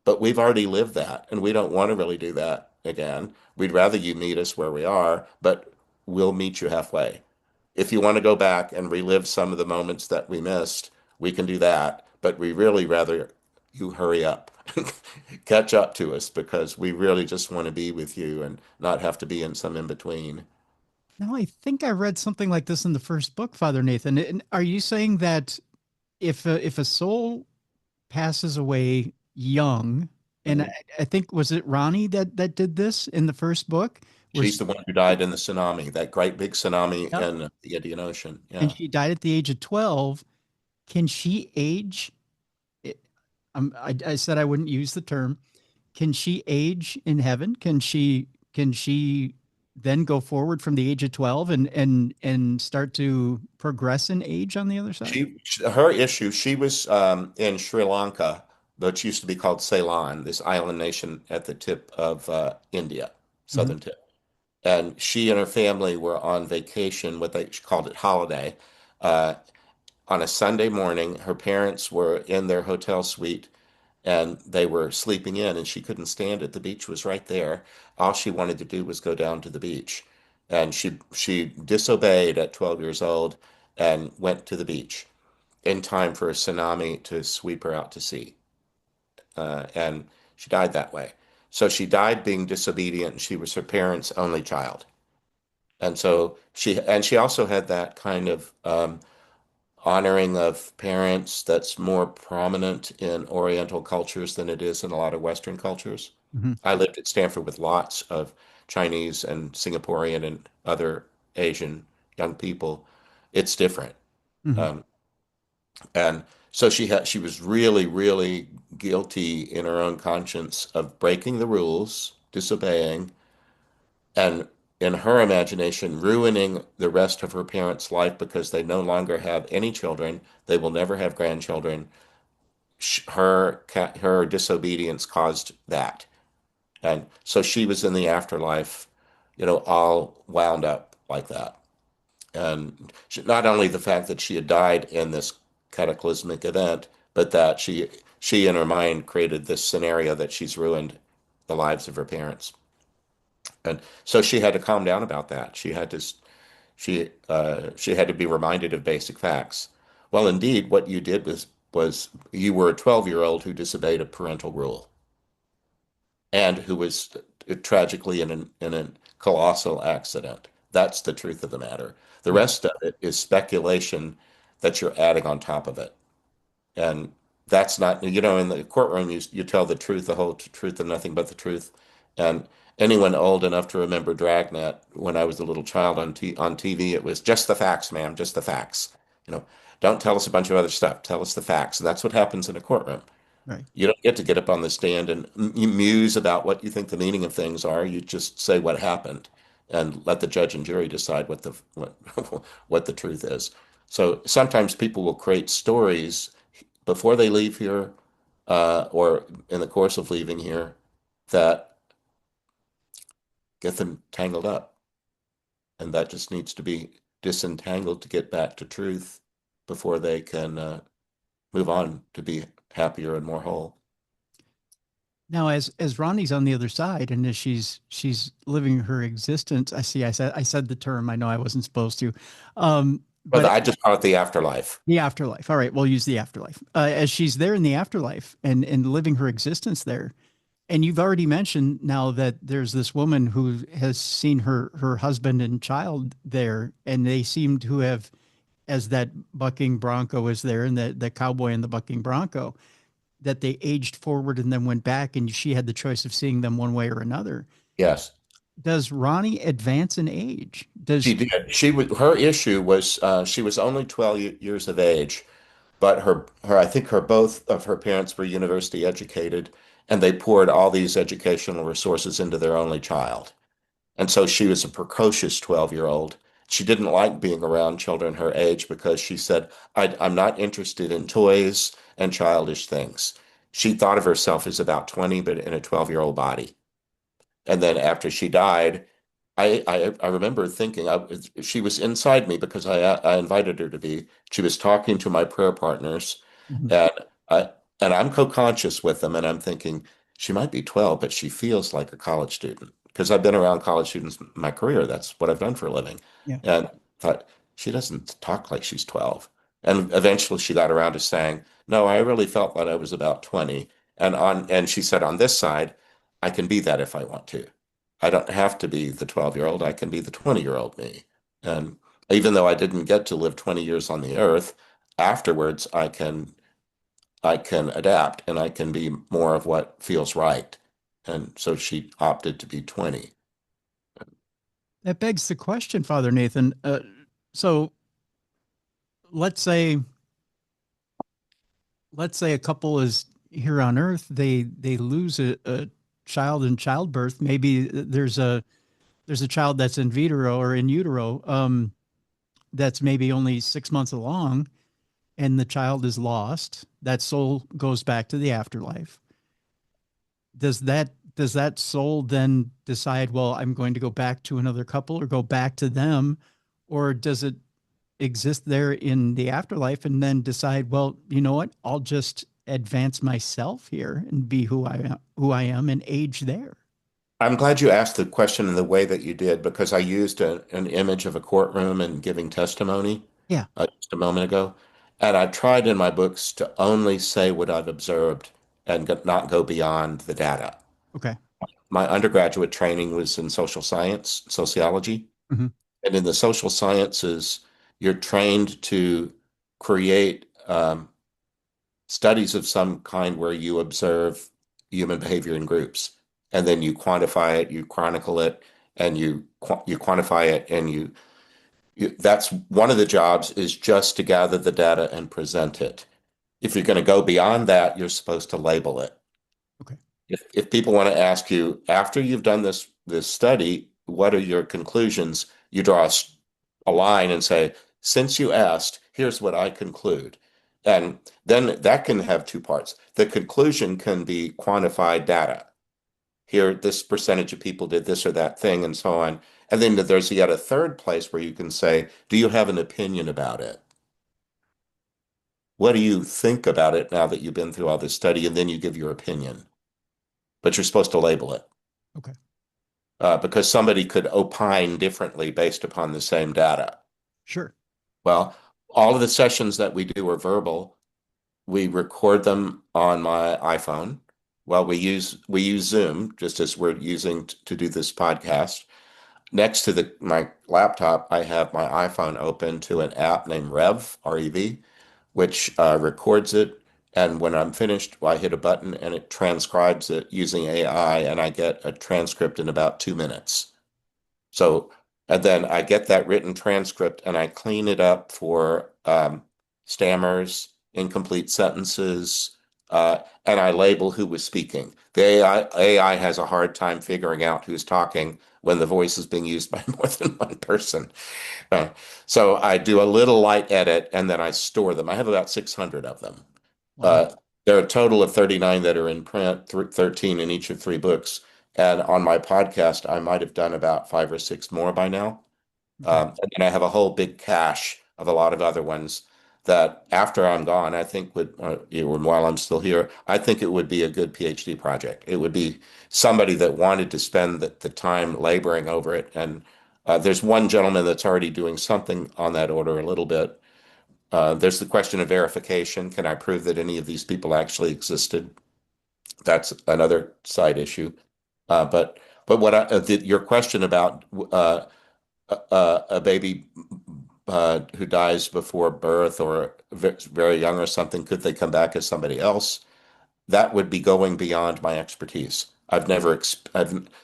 but we've already lived that and we don't want to really do that again. We'd rather you meet us where we are, but we'll meet you halfway. If you want to go back and relive some of the moments that we missed, we can do that. But we really rather you hurry up, catch up to us because we really just want to be with you and not have to be in some in between. Now, I think I read something like this in the first book, Father Nathan. And are you saying that if a soul passes away young, and Mhm. I think was it Ronnie that did this in the first book, where She's the one who died in the tsunami, that great big tsunami yep, in the Indian Ocean. and Yeah. she died at the age of 12. Can she age? I said I wouldn't use the term. Can she age in heaven? Can she then go forward from the age of 12 and start to progress in age on the other side? Her issue, she was in Sri Lanka, which used to be called Ceylon, this island nation at the tip of India, Hmm. southern tip. And she and her family were on vacation, what they she called it holiday. Uh, on a Sunday morning, her parents were in their hotel suite and they were sleeping in, and she couldn't stand it. The beach was right there. All she wanted to do was go down to the beach. And she disobeyed at 12 years old and went to the beach in time for a tsunami to sweep her out to sea. And she died that way. So she died being disobedient, and she was her parents' only child. And so she also had that kind of honoring of parents that's more prominent in Oriental cultures than it is in a lot of Western cultures. Hmm. I lived at Stanford with lots of Chinese and Singaporean and other Asian young people. It's different. Hmm. Um, and so she was really, really guilty in her own conscience of breaking the rules, disobeying, and in her imagination, ruining the rest of her parents' life because they no longer have any children. They will never have grandchildren. Her disobedience caused that. And so she was in the afterlife, all wound up like that. And not only the fact that she had died in this cataclysmic event, but that she in her mind created this scenario that she's ruined the lives of her parents. And so she had to calm down about that. She had to be reminded of basic facts. Well, indeed, what you did was you were a 12-year-old who disobeyed a parental rule and who was tragically in a colossal accident. That's the truth of the matter. The Right. rest of it is speculation that you're adding on top of it. And that's not, in the courtroom, you tell the truth, the whole truth, and nothing but the truth. And anyone old enough to remember Dragnet, when I was a little child on TV, it was just the facts, ma'am, just the facts. You know, don't tell us a bunch of other stuff. Tell us the facts. And that's what happens in a courtroom. Right. You don't get to get up on the stand and muse about what you think the meaning of things are. You just say what happened and let the judge and jury decide what the truth is. So sometimes people will create stories before they leave here or in the course of leaving here that get them tangled up. And that just needs to be disentangled to get back to truth before they can move on to be happier and more whole. Now, as Ronnie's on the other side, and as she's living her existence, I said the term. I know I wasn't supposed to, But but I just call it the afterlife. the afterlife. All right, we'll use the afterlife. As she's there in the afterlife and living her existence there, and you've already mentioned now that there's this woman who has seen her husband and child there, and they seem to have, as that bucking bronco is there, and the cowboy and the bucking bronco, that they aged forward and then went back, and she had the choice of seeing them one way or another. Yes, Does Ronnie advance in age? she Does did. Her issue was she was only 12 years of age, but I think both of her parents were university educated, and they poured all these educational resources into their only child. And so she was a precocious 12-year-old. She didn't like being around children her age because she said, I'm not interested in toys and childish things. She thought of herself as about 20, but in a 12-year-old body. And then after she died, I remember thinking she was inside me because I invited her to be. She was talking to my prayer partners, Mhm. and I and I'm co-conscious with them, and I'm thinking she might be 12, but she feels like a college student because I've been around college students in my career. That's what I've done for a living, Yeah. and thought she doesn't talk like she's 12. And eventually, she got around to saying, "No, I really felt that I was about 20." And she said, "On this side, I can be that if I want to." I don't have to be the 12-year-old. I can be the 20-year-old me. And even though I didn't get to live 20 years on the earth, afterwards I can adapt and I can be more of what feels right. And so she opted to be 20. That begs the question, Father Nathan. So let's say let's say a couple is here on Earth. They lose a child in childbirth. Maybe there's a child that's in vitro or in utero, that's maybe only 6 months along, and the child is lost. That soul goes back to the afterlife. Does that soul then decide, well, I'm going to go back to another couple or go back to them, or does it exist there in the afterlife and then decide, well, you know what, I'll just advance myself here and be who I am and age there? I'm glad you asked the question in the way that you did because I used an image of a courtroom and giving testimony Yeah. just a moment ago. And I've tried in my books to only say what I've observed and not go beyond the data. Okay. My undergraduate training was in social science, sociology. Hmm. And in the social sciences, you're trained to create studies of some kind where you observe human behavior in groups. And then you quantify it, you chronicle it, and you quantify it, and that's one of the jobs is just to gather the data and present it. If you're going to go beyond that, you're supposed to label it. Okay. If people want to ask you after you've done this study, what are your conclusions? You draw a line and say, since you asked, here's what I conclude. And then that can have two parts. The conclusion can be quantified data. Here, this percentage of people did this or that thing, and so on. And then there's yet a third place where you can say, do you have an opinion about it? What do you think about it now that you've been through all this study? And then you give your opinion, but you're supposed to label it. Okay. Because somebody could opine differently based upon the same data. Sure. Well, all of the sessions that we do are verbal. We record them on my iPhone. Well, we use Zoom just as we're using to do this podcast. Next to my laptop, I have my iPhone open to an app named Rev, which records it. And when I'm finished, I hit a button and it transcribes it using AI, and I get a transcript in about 2 minutes. So, and then I get that written transcript and I clean it up for stammers, incomplete sentences, and I label who was speaking. The AI has a hard time figuring out who's talking when the voice is being used by more than one person. Uh, so I do a little light edit and then I store them. I have about 600 of them. Wow. Uh, there are a total of 39 that are in print, 13 in each of three books. And on my podcast, I might have done about five or six more by now. Okay. And then I have a whole big cache of a lot of other ones that after I'm gone, I think would, while I'm still here, I think it would be a good PhD project. It would be somebody that wanted to spend the time laboring over it. And there's one gentleman that's already doing something on that order a little bit. There's the question of verification. Can I prove that any of these people actually existed? That's another side issue. But your question about a baby who dies before birth or very young or something, could they come back as somebody else? That would be going beyond my expertise.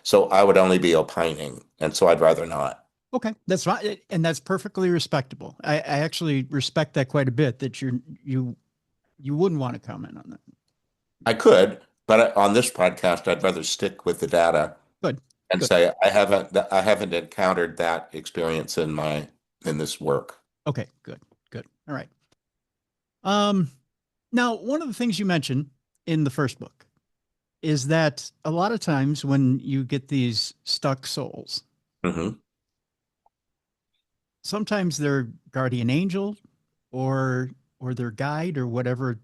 So I would only be opining, and so I'd rather not. Okay, that's fine, and that's perfectly respectable. I actually respect that quite a bit. That you wouldn't want to comment on that. I could, but on this podcast, I'd rather stick with the data Good, and good. say I haven't encountered that experience in this work. Okay, good, good. All right. Um, Now one of the things you mentioned in the first book is that a lot of times when you get these stuck souls, Hmm. sometimes their guardian angel or their guide or whatever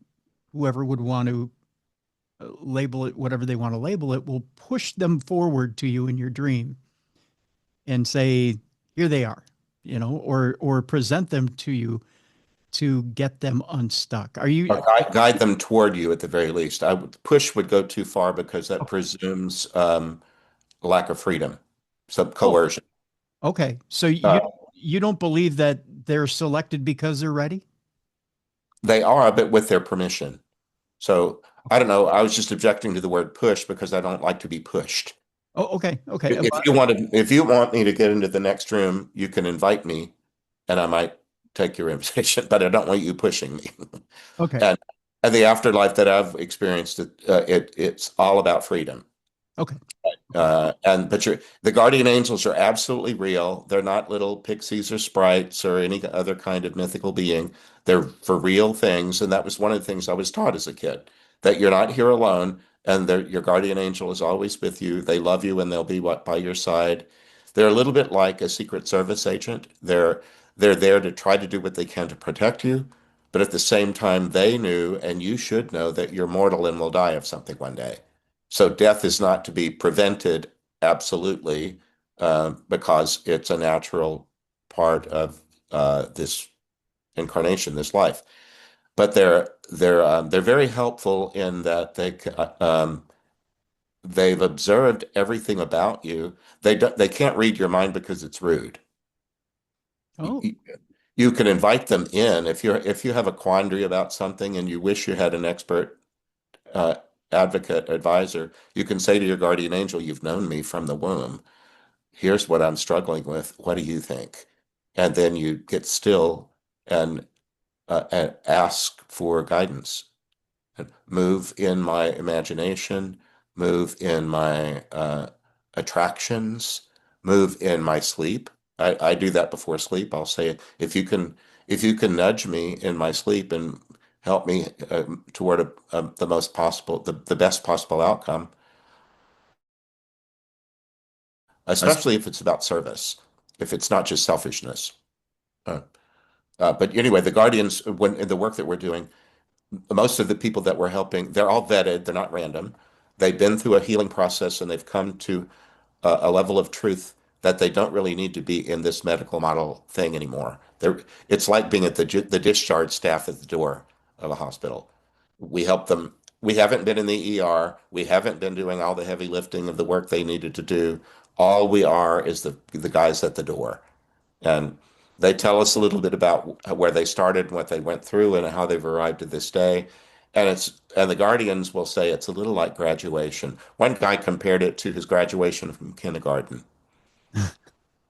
whoever would want to label it whatever they want to label it will push them forward to you in your dream and say here they are, or present them to you to get them unstuck. Are you Or guide them toward you at the very least. Push would go too far because that presumes lack of freedom, some oh coercion. okay, so Uh, you don't believe that they're selected because they're ready? they are, but with their permission. So I Okay. don't know. I was just objecting to the word push because I don't like to be pushed. Oh, okay, okay. If you want me to get into the next room, you can invite me, and I might take your invitation. But I don't want you pushing me. Okay. And and the afterlife that I've experienced, it's all about freedom. Okay. The guardian angels are absolutely real. They're not little pixies or sprites or any other kind of mythical being. They're for real things, and that was one of the things I was taught as a kid, that you're not here alone, and your guardian angel is always with you. They love you, and they'll be by your side. They're a little bit like a Secret Service agent. They're there to try to do what they can to protect you, but at the same time, they knew, and you should know, that you're mortal and will die of something one day. So death is not to be prevented absolutely, because it's a natural part of this incarnation, this life. But they're very helpful in that they've observed everything about you. They can't read your mind because it's rude. Oh, You, you can invite them in if you have a quandary about something and you wish you had an expert uh, advocate, advisor. You can say to your guardian angel, "You've known me from the womb. Here's what I'm struggling with. What do you think?" And then you get still and ask for guidance. And move in my imagination, move in my attractions, move in my sleep. I do that before sleep. I'll say, if you can nudge me in my sleep and help me toward the best possible outcome, especially if it's about service, if it's not just selfishness. Uh, but anyway, the guardians, when in the work that we're doing, most of the people that we're helping, they're all vetted. They're not random. They've been through a healing process and they've come to a level of truth that they don't really need to be in this medical model thing anymore. It's like being at the discharge staff at the door of a hospital. We help them. We haven't been in the ER. We haven't been doing all the heavy lifting of the work they needed to do. All we are is the guys at the door. And they tell us a little bit about where they started and what they went through and how they've arrived at this day. And the guardians will say it's a little like graduation. One guy compared it to his graduation from kindergarten.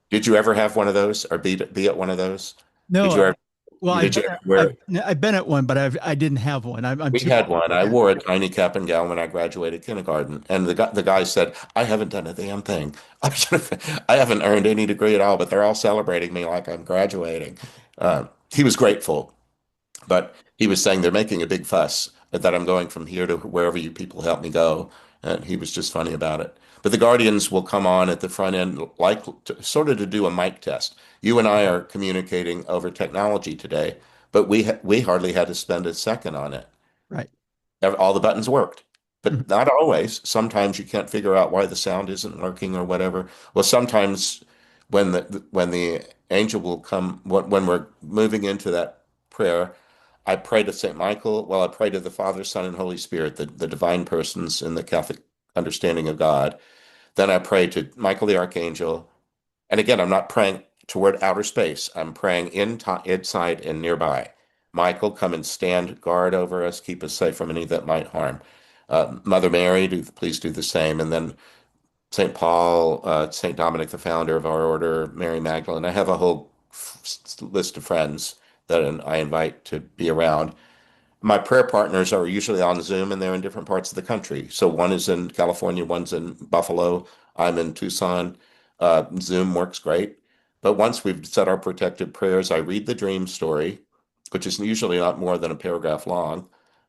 Did you ever have one of those or be at one of those? Did no. you ever Well, did you ever wear I've been at one, but I didn't have one. I'm We too had old one. for I that. wore a tiny cap and gown when I graduated kindergarten, and the guy said, "I haven't done a damn thing. I haven't earned any degree at all, but they're all celebrating me like I'm graduating." He was grateful, but he was saying they're making a big fuss that I'm going from here to wherever you people help me go, and he was just funny about it. But the guardians will come on at the front end, like sort of to do a mic test. You and I are communicating over technology today, but we hardly had to spend a second on it. Right. All the buttons worked, Mhm. but not always. Sometimes you can't figure out why the sound isn't working or whatever. Well, sometimes when the angel will come, when we're moving into that prayer, I pray to Saint Michael. Well, I pray to the Father, Son, and Holy Spirit, the divine persons in the Catholic understanding of God. Then I pray to Michael the Archangel. And again, I'm not praying toward outer space. I'm praying inside and nearby. Michael, come and stand guard over us, keep us safe from any that might harm. Mother Mary, please do the same. And then St. Paul, St. Dominic, the founder of our order, Mary Magdalene. I have a whole list of friends that I invite to be around. My prayer partners are usually on Zoom and they're in different parts of the country. So one is in California, one's in Buffalo, I'm in Tucson. Zoom works great. But once we've said our protective prayers, I read the dream story, which is usually not more than a paragraph long.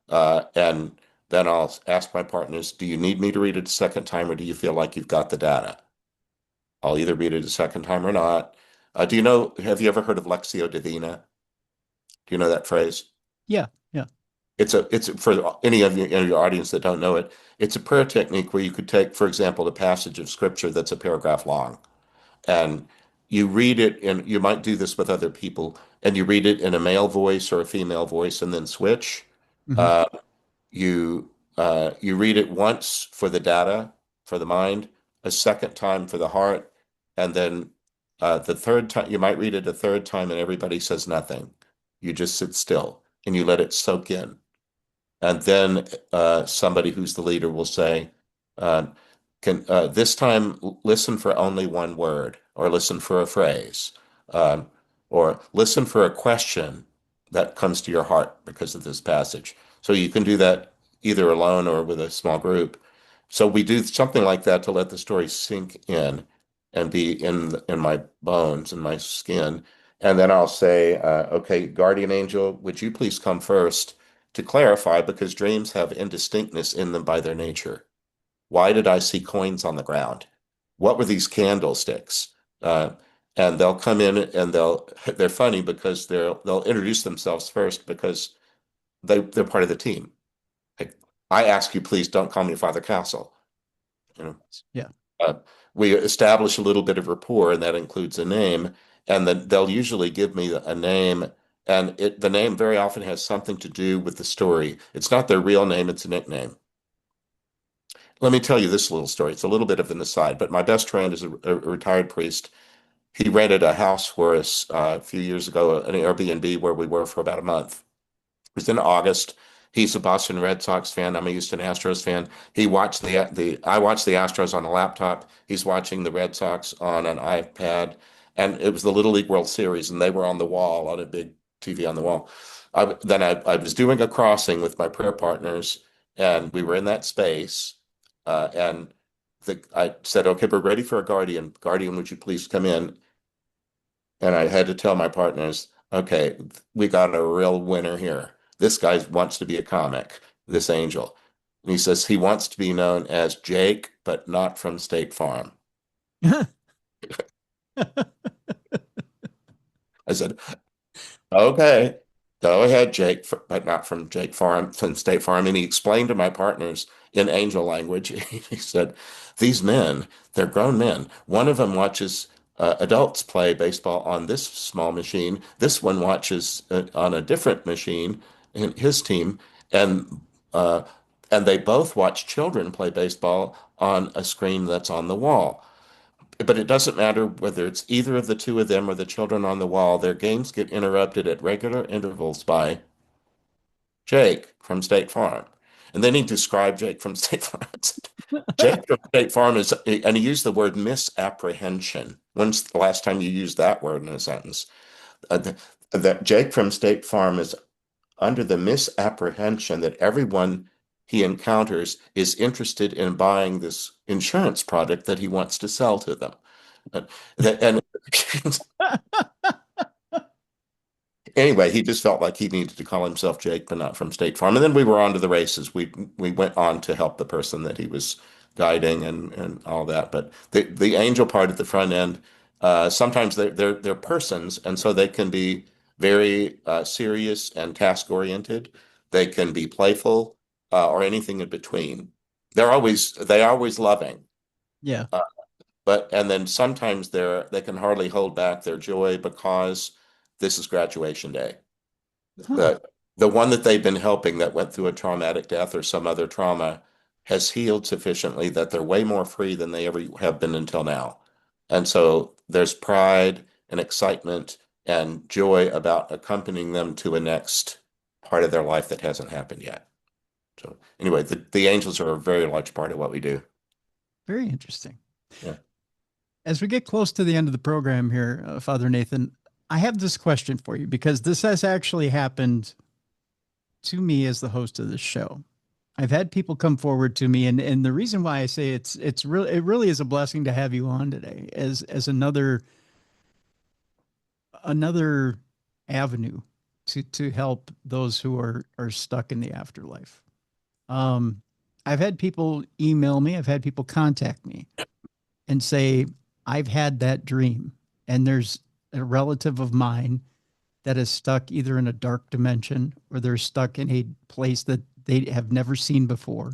And then I'll ask my partners, do you need me to read it a second time or do you feel like you've got the data? I'll either read it a second time or not. Have you ever heard of Lectio Divina? Do you know that phrase? Yeah. Yeah. It's for any of your audience that don't know it. It's a prayer technique where you could take, for example, a passage of scripture that's a paragraph long, and you read it, and you might do this with other people, and you read it in a male voice or a female voice, and then switch. Hmm. Uh, you read it once for the data, for the mind, a second time for the heart, and then the third time you might read it a third time, and everybody says nothing. You just sit still and you let it soak in. And then somebody who's the leader will say, uh, "Can this time listen for only one word, or listen for a phrase, um, or listen for a question that comes to your heart because of this passage." So you can do that either alone or with a small group. So we do something like that to let the story sink in and be in my bones and my skin. And then I'll say, "Okay, guardian angel, would you please come first?" To clarify, because dreams have indistinctness in them by their nature. Why did I see coins on the ground? What were these candlesticks? Uh, and they'll come in and they're funny because they'll introduce themselves first because they're part of the team. Like, I ask you, please don't call me Father Castle. You know, Yeah. uh, we establish a little bit of rapport, and that includes a name. And then they'll usually give me a name, and the name very often has something to do with the story. It's not their real name; it's a nickname. Let me tell you this little story. It's a little bit of an aside, but my best friend is a retired priest. He rented a house for us a few years ago, an Airbnb where we were for about a month. It was in August. He's a Boston Red Sox fan. I'm a Houston Astros fan. He watched the I watched the Astros on a laptop. He's watching the Red Sox on an iPad, and it was the Little League World Series, and they were on the wall on a big TV on the wall. I was doing a crossing with my prayer partners, and we were in that space, and I said, "Okay, we're ready for a guardian. Guardian, would you please come in?" And I had to tell my partners, okay, we got a real winner here. This guy wants to be a comic, this angel. And he says he wants to be known as Jake, but not from State Farm. I said, okay, go ahead, Jake, but not from Jake Farm, from State Farm. And he explained to my partners in angel language. He said, these men, they're grown men. One of them watches adults play baseball on this small machine. This one watches on a different machine in his team. And uh, and they both watch children play baseball on a screen that's on the wall. But it doesn't matter whether it's either of the two of them or the children on the wall. Their games get interrupted at regular intervals by Jake from State Farm. And then he described Jake from State Farm. Jake from State Farm is, and he used the word misapprehension. When's the last time you used that word in a sentence? That Jake from State Farm is under the misapprehension that everyone he encounters is interested in buying this insurance product that he wants to sell to them. And anyway, he just felt like he needed to call himself Jake, but not from State Farm. And then we were on to the races. We went on to help the person that he was guiding and all that. But the angel part at the front end, sometimes they're persons, and so they can be very serious and task oriented. They can be playful or anything in between. They are always loving. Yeah. Uh, and then sometimes they can hardly hold back their joy because this is graduation day. Huh. The one that they've been helping that went through a traumatic death or some other trauma has healed sufficiently that they're way more free than they ever have been until now. And so there's pride and excitement and joy about accompanying them to a next part of their life that hasn't happened yet. So anyway, the angels are a very large part of what we do. Very interesting. Yeah. As we get close to the end of the program here, Father Nathan, I have this question for you because this has actually happened to me as the host of this show. I've had people come forward to me, and the reason why I say it really is a blessing to have you on today as another avenue to help those who are stuck in the afterlife. Um, I've had people email me, I've had people contact me and say, I've had that dream, and there's a relative of mine that is stuck either in a dark dimension or they're stuck in a place that they have never seen before.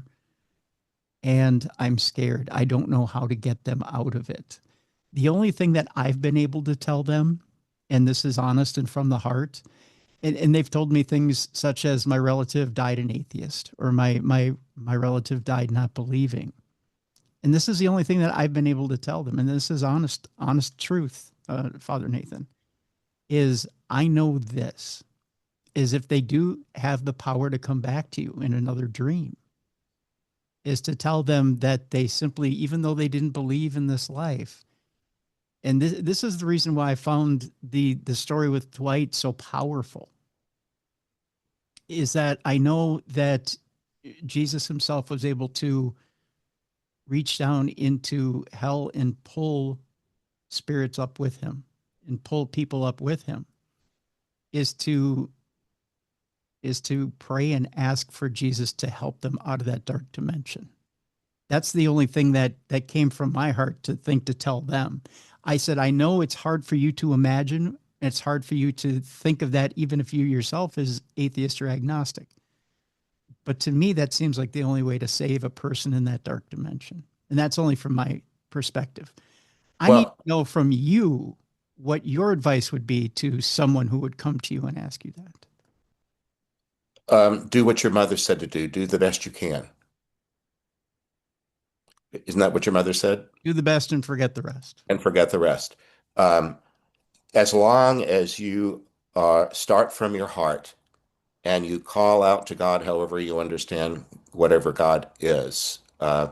And I'm scared. I don't know how to get them out of it. The only thing that I've been able to tell them, and this is honest and from the heart, and they've told me things such as my relative died an atheist or my relative died not believing. And this is the only thing that I've been able to tell them. And this is honest truth, Father Nathan, is I know this is if they do have the power to come back to you in another dream, is to tell them that they simply, even though they didn't believe in this life, and this is the reason why I found the story with Dwight so powerful, is that I know that Jesus himself was able to reach down into hell and pull spirits up with him and pull people up with him, is to pray and ask for Jesus to help them out of that dark dimension. That's the only thing that came from my heart to think to tell them. I said, I know it's hard for you to imagine. It's hard for you to think of that, even if you yourself is atheist or agnostic. But to me, that seems like the only way to save a person in that dark dimension. And that's only from my perspective. I need to Well, know from you what your advice would be to someone who would come to you and ask you that. do what your mother said to do. Do the best you can. Isn't that what your mother said? Do the best and forget the rest. And forget the rest. Um, as long as you start from your heart and you call out to God however you understand whatever God is. Uh,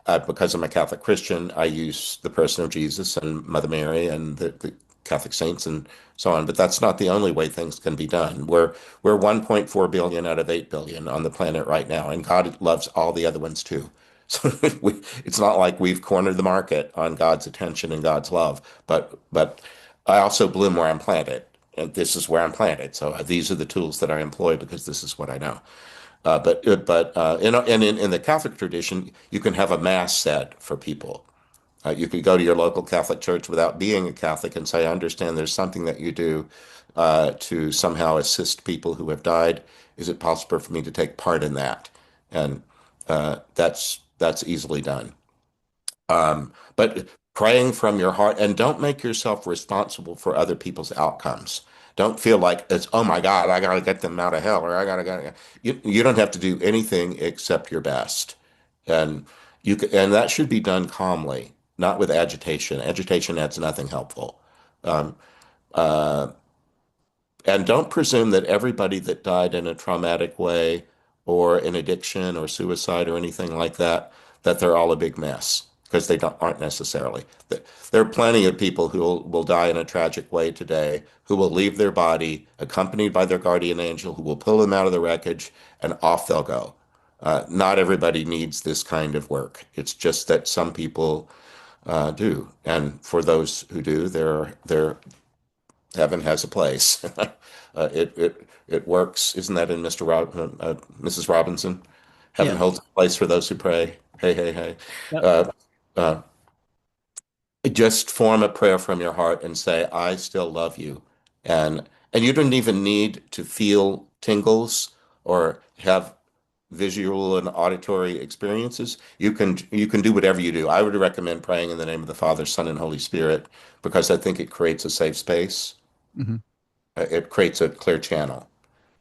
because I'm a Catholic Christian, I use the person of Jesus and Mother Mary and the Catholic saints and so on. But that's not the only way things can be done. We're 1.4 billion out of 8 billion on the planet right now, and God loves all the other ones too. So it's not like we've cornered the market on God's attention and God's love. But I also bloom where I'm planted, and this is where I'm planted. So these are the tools that I employ because this is what I know. In the Catholic tradition, you can have a mass said for people. You could go to your local Catholic church without being a Catholic and say, I understand there's something that you do to somehow assist people who have died. Is it possible for me to take part in that? And that's easily done. But praying from your heart and don't make yourself responsible for other people's outcomes. Don't feel like it's, oh my God, I got to get them out of hell or you don't have to do anything except your best. And and that should be done calmly, not with agitation. Agitation adds nothing helpful. Um, uh, and don't presume that everybody that died in a traumatic way or in addiction or suicide or anything like that, that they're all a big mess because aren't necessarily. There are plenty of people who will die in a tragic way today who will leave their body accompanied by their guardian angel who will pull them out of the wreckage and off they'll go. Not everybody needs this kind of work. It's just that some people do. And for those who do, heaven has a place. It works. Isn't that in Mr. Mrs. Robinson? Yeah. Heaven holds a place for those who pray. Hey, hey, hey. Yep. Uh, uh, just form a prayer from your heart and say, I still love you. And you don't even need to feel tingles or have visual and auditory experiences. You can do whatever you do. I would recommend praying in the name of the Father, Son, and Holy Spirit because I think it creates a safe space. Hmm. It creates a clear channel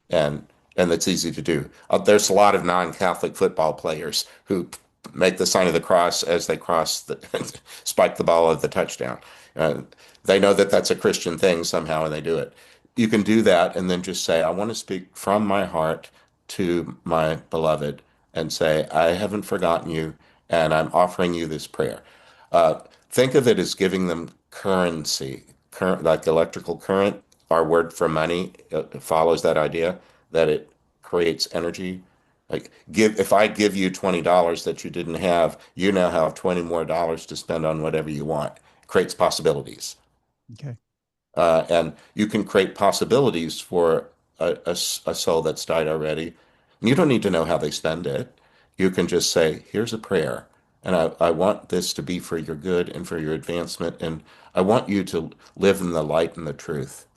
and and that's easy to do. There's a lot of non-Catholic football players who make the sign of the cross as they cross the spike the ball of the touchdown. Uh, they know that that's a Christian thing somehow, and they do it. You can do that, and then just say, "I want to speak from my heart to my beloved," and say, "I haven't forgotten you, and I'm offering you this prayer." Uh, think of it as giving them currency, current like electrical current. Our word for money follows that idea that it creates energy. Like give if I give you $20 that you didn't have, you now have 20 more dollars to spend on whatever you want. It creates possibilities. Okay. And you can create possibilities for a soul that's died already. And you don't need to know how they spend it. You can just say, here's a prayer. And I want this to be for your good and for your advancement. And I want you to live in the light and the truth.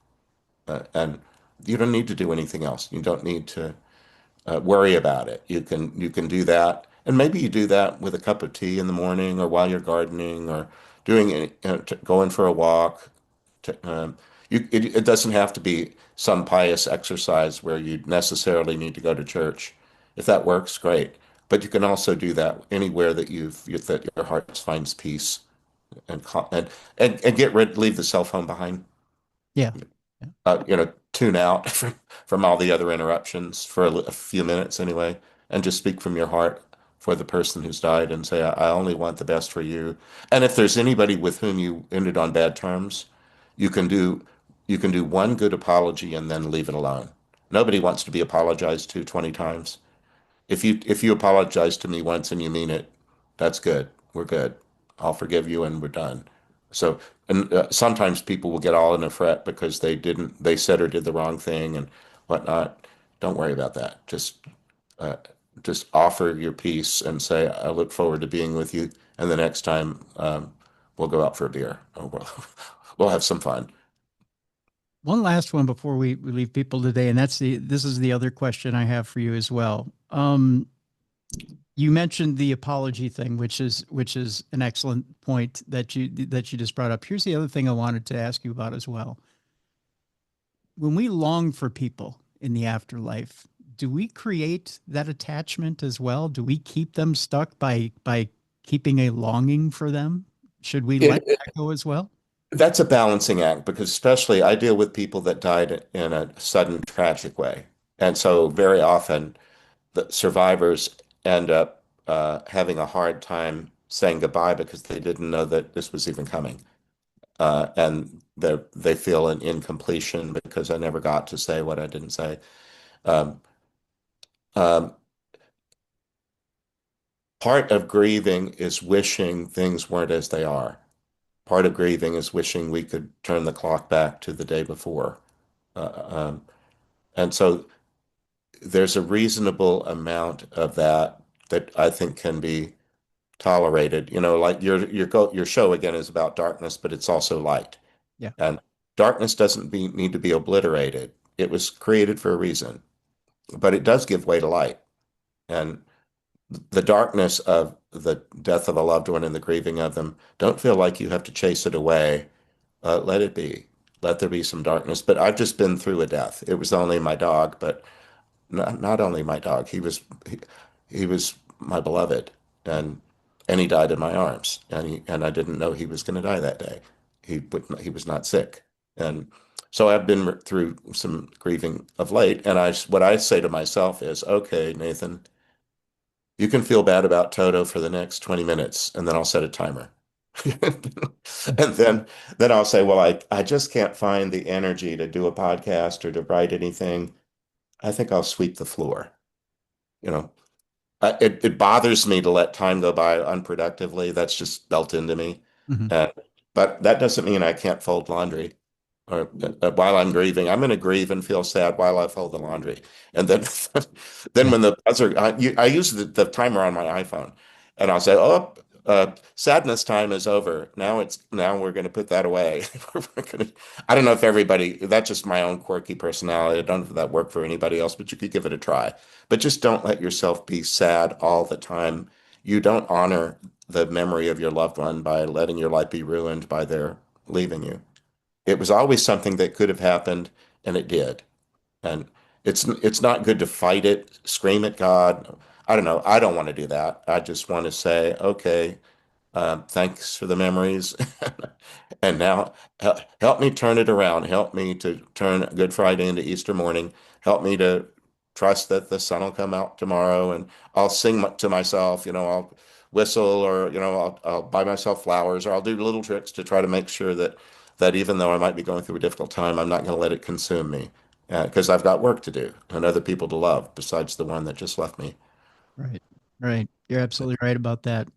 And you don't need to do anything else. You don't need to worry about it. You can do that, and maybe you do that with a cup of tea in the morning, or while you're gardening, or doing going for a walk. To, it doesn't have to be some pious exercise where you necessarily need to go to church. If that works, great. But you can also do that anywhere that that your heart finds peace and leave the cell phone behind. Yeah. Yeah. Tune out from all the other interruptions for a few minutes anyway, and just speak from your heart for the person who's died and say, I only want the best for you. And if there's anybody with whom you ended on bad terms, you can do you can do one good apology and then leave it alone. Nobody wants to be apologized to 20 times. If you apologize to me once and you mean it, that's good. We're good. I'll forgive you and we're done. So, and sometimes people will get all in a fret because they said or did the wrong thing and whatnot. Don't worry about that. Uh, just offer your peace and say, I look forward to being with you. And the next time, we'll go out for a beer. Or we'll have some fun. One last one before we leave people today, and this is the other question I have for you as well. You mentioned the apology thing, which is an excellent point that you just brought up. Here's the other thing I wanted to ask you about as well. When we long for people in the afterlife, do we create that attachment as well? Do we keep them stuck by keeping a longing for them? Should we let It, that go as well? That's a balancing act because especially I deal with people that died in a sudden tragic way. And so very often the survivors end up having a hard time saying goodbye because they didn't know that this was even coming. And they feel an incompletion because I never got to say what I didn't say. Um, um, Part of grieving is wishing things weren't as they are. Part of grieving is wishing we could turn the clock back to the day before. Uh, um, and so there's a reasonable amount of that that I think can be tolerated. Like your show again is about darkness, but it's also light. Yeah. And darkness doesn't need to be obliterated. It was created for a reason, but it does give way to light. And the darkness of the death of a loved one and the grieving of them, don't feel like you have to chase it away. Let it be. Let there be some darkness. But I've just been through a death. It was only my dog, but not only my dog. He was my beloved, and he died in my arms, and I didn't know he was going to die that day. He was not sick, and so I've been through some grieving of late. And what I say to myself is, okay, Nathan, you can feel bad about Toto for the next 20 minutes, and then I'll set a timer. And then I'll say, well, I just can't find the energy to do a podcast or to write anything. I think I'll sweep the floor. You know, it bothers me to let time go by unproductively. That's just built into me. Hmm. And but that doesn't mean I can't fold laundry. or while I'm grieving. I'm going to grieve and feel sad while I fold the laundry. And then, then Yeah. when the buzzer, I use the timer on my iPhone, and I'll say, "Oh, sadness time is over. Now we're going to put that away." I don't know if everybody. That's just my own quirky personality. I don't know if that worked for anybody else, but you could give it a try. But just don't let yourself be sad all the time. You don't honor the memory of your loved one by letting your life be ruined by their leaving you. It was always something that could have happened, and it did. And it's not good to fight it, scream at God. I don't know. I don't want to do that. I just want to say, okay, thanks for the memories. And now help me turn it around. Help me to turn Good Friday into Easter morning. Help me to trust that the sun will come out tomorrow. And I'll sing to myself, I'll whistle, or, I'll buy myself flowers, or I'll do little tricks to try to make sure that even though I might be going through a difficult time, I'm not going to let it consume me, because I've got work to do and other people to love besides the one that just left me. Right. Right. You're absolutely right about that.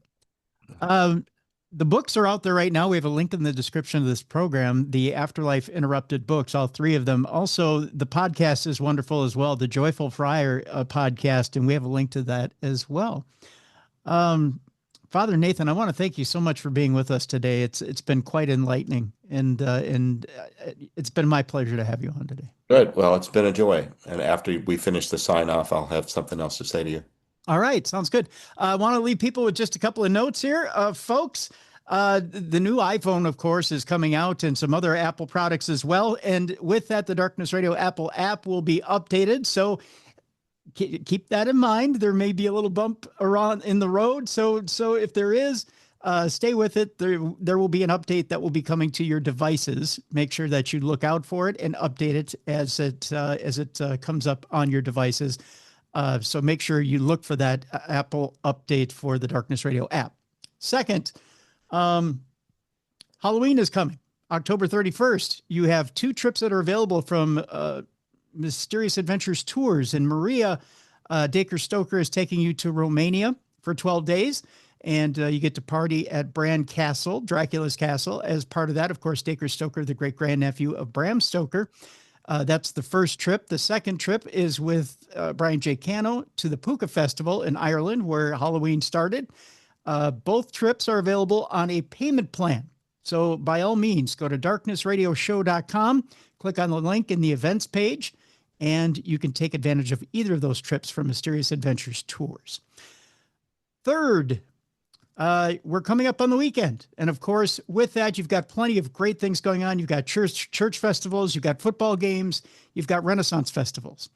Um, the books are out there right now. We have a link in the description of this program, the Afterlife Interrupted books, all three of them. Also, the podcast is wonderful as well, the Joyful Friar podcast, and we have a link to that as well. Father Nathan, I want to thank you so much for being with us today. It's been quite enlightening, and it's been my pleasure to have you on today. Good. Well, it's been a joy. And after we finish the sign off, I'll have something else to say to you. All right. Sounds good. I want to leave people with just a couple of notes here. Folks, the new iPhone, of course, is coming out, and some other Apple products as well. And with that, the Darkness Radio Apple app will be updated. So keep that in mind. There may be a little bump around in the road. So if there is, stay with it. There will be an update that will be coming to your devices. Make sure that you look out for it and update it as it comes up on your devices. So make sure you look for that Apple update for the Darkness Radio app. Second, Halloween is coming, October 31st. You have 2 trips that are available from Mysterious Adventures Tours, and Maria Dacre Stoker is taking you to Romania for 12 days. And you get to party at Bran Castle, Dracula's castle. As part of that, of course, Dacre Stoker, the great-grandnephew of Bram Stoker. That's the first trip. The second trip is with Brian J. Cano to the Puka Festival in Ireland, where Halloween started. Both trips are available on a payment plan. So by all means, go to darknessradioshow.com, click on the link in the events page, and you can take advantage of either of those trips from Mysterious Adventures Tours. Third, we're coming up on the weekend. And of course, with that, you've got plenty of great things going on. You've got church festivals, you've got football games, you've got Renaissance festivals.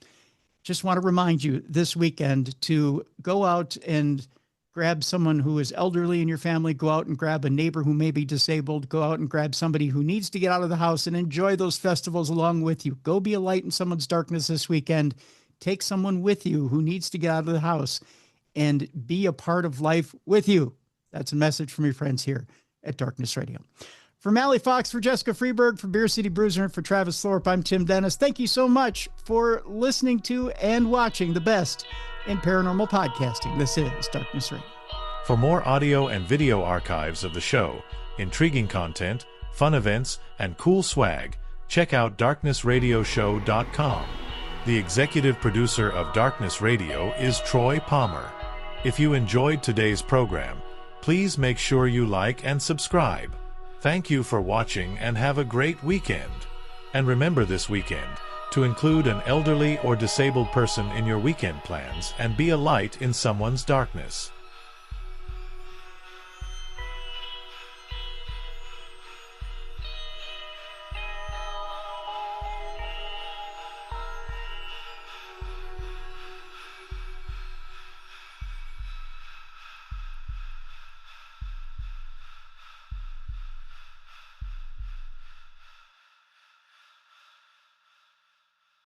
Just want to remind you this weekend to go out and grab someone who is elderly in your family, go out and grab a neighbor who may be disabled, go out and grab somebody who needs to get out of the house and enjoy those festivals along with you. Go be a light in someone's darkness this weekend. Take someone with you who needs to get out of the house and be a part of life with you. That's a message from your friends here at Darkness Radio. For Mally Fox, for Jessica Freeberg, for Beer City Bruiser, and for Travis Thorpe, I'm Tim Dennis. Thank you so much for listening to and watching the best in paranormal podcasting. This is Darkness Radio. For more audio and video archives of the show, intriguing content, fun events, and cool swag, check out darknessradioshow.com. The executive producer of Darkness Radio is Troy Palmer. If you enjoyed today's program, please make sure you like and subscribe. Thank you for watching and have a great weekend. And remember this weekend to include an elderly or disabled person in your weekend plans and be a light in someone's darkness.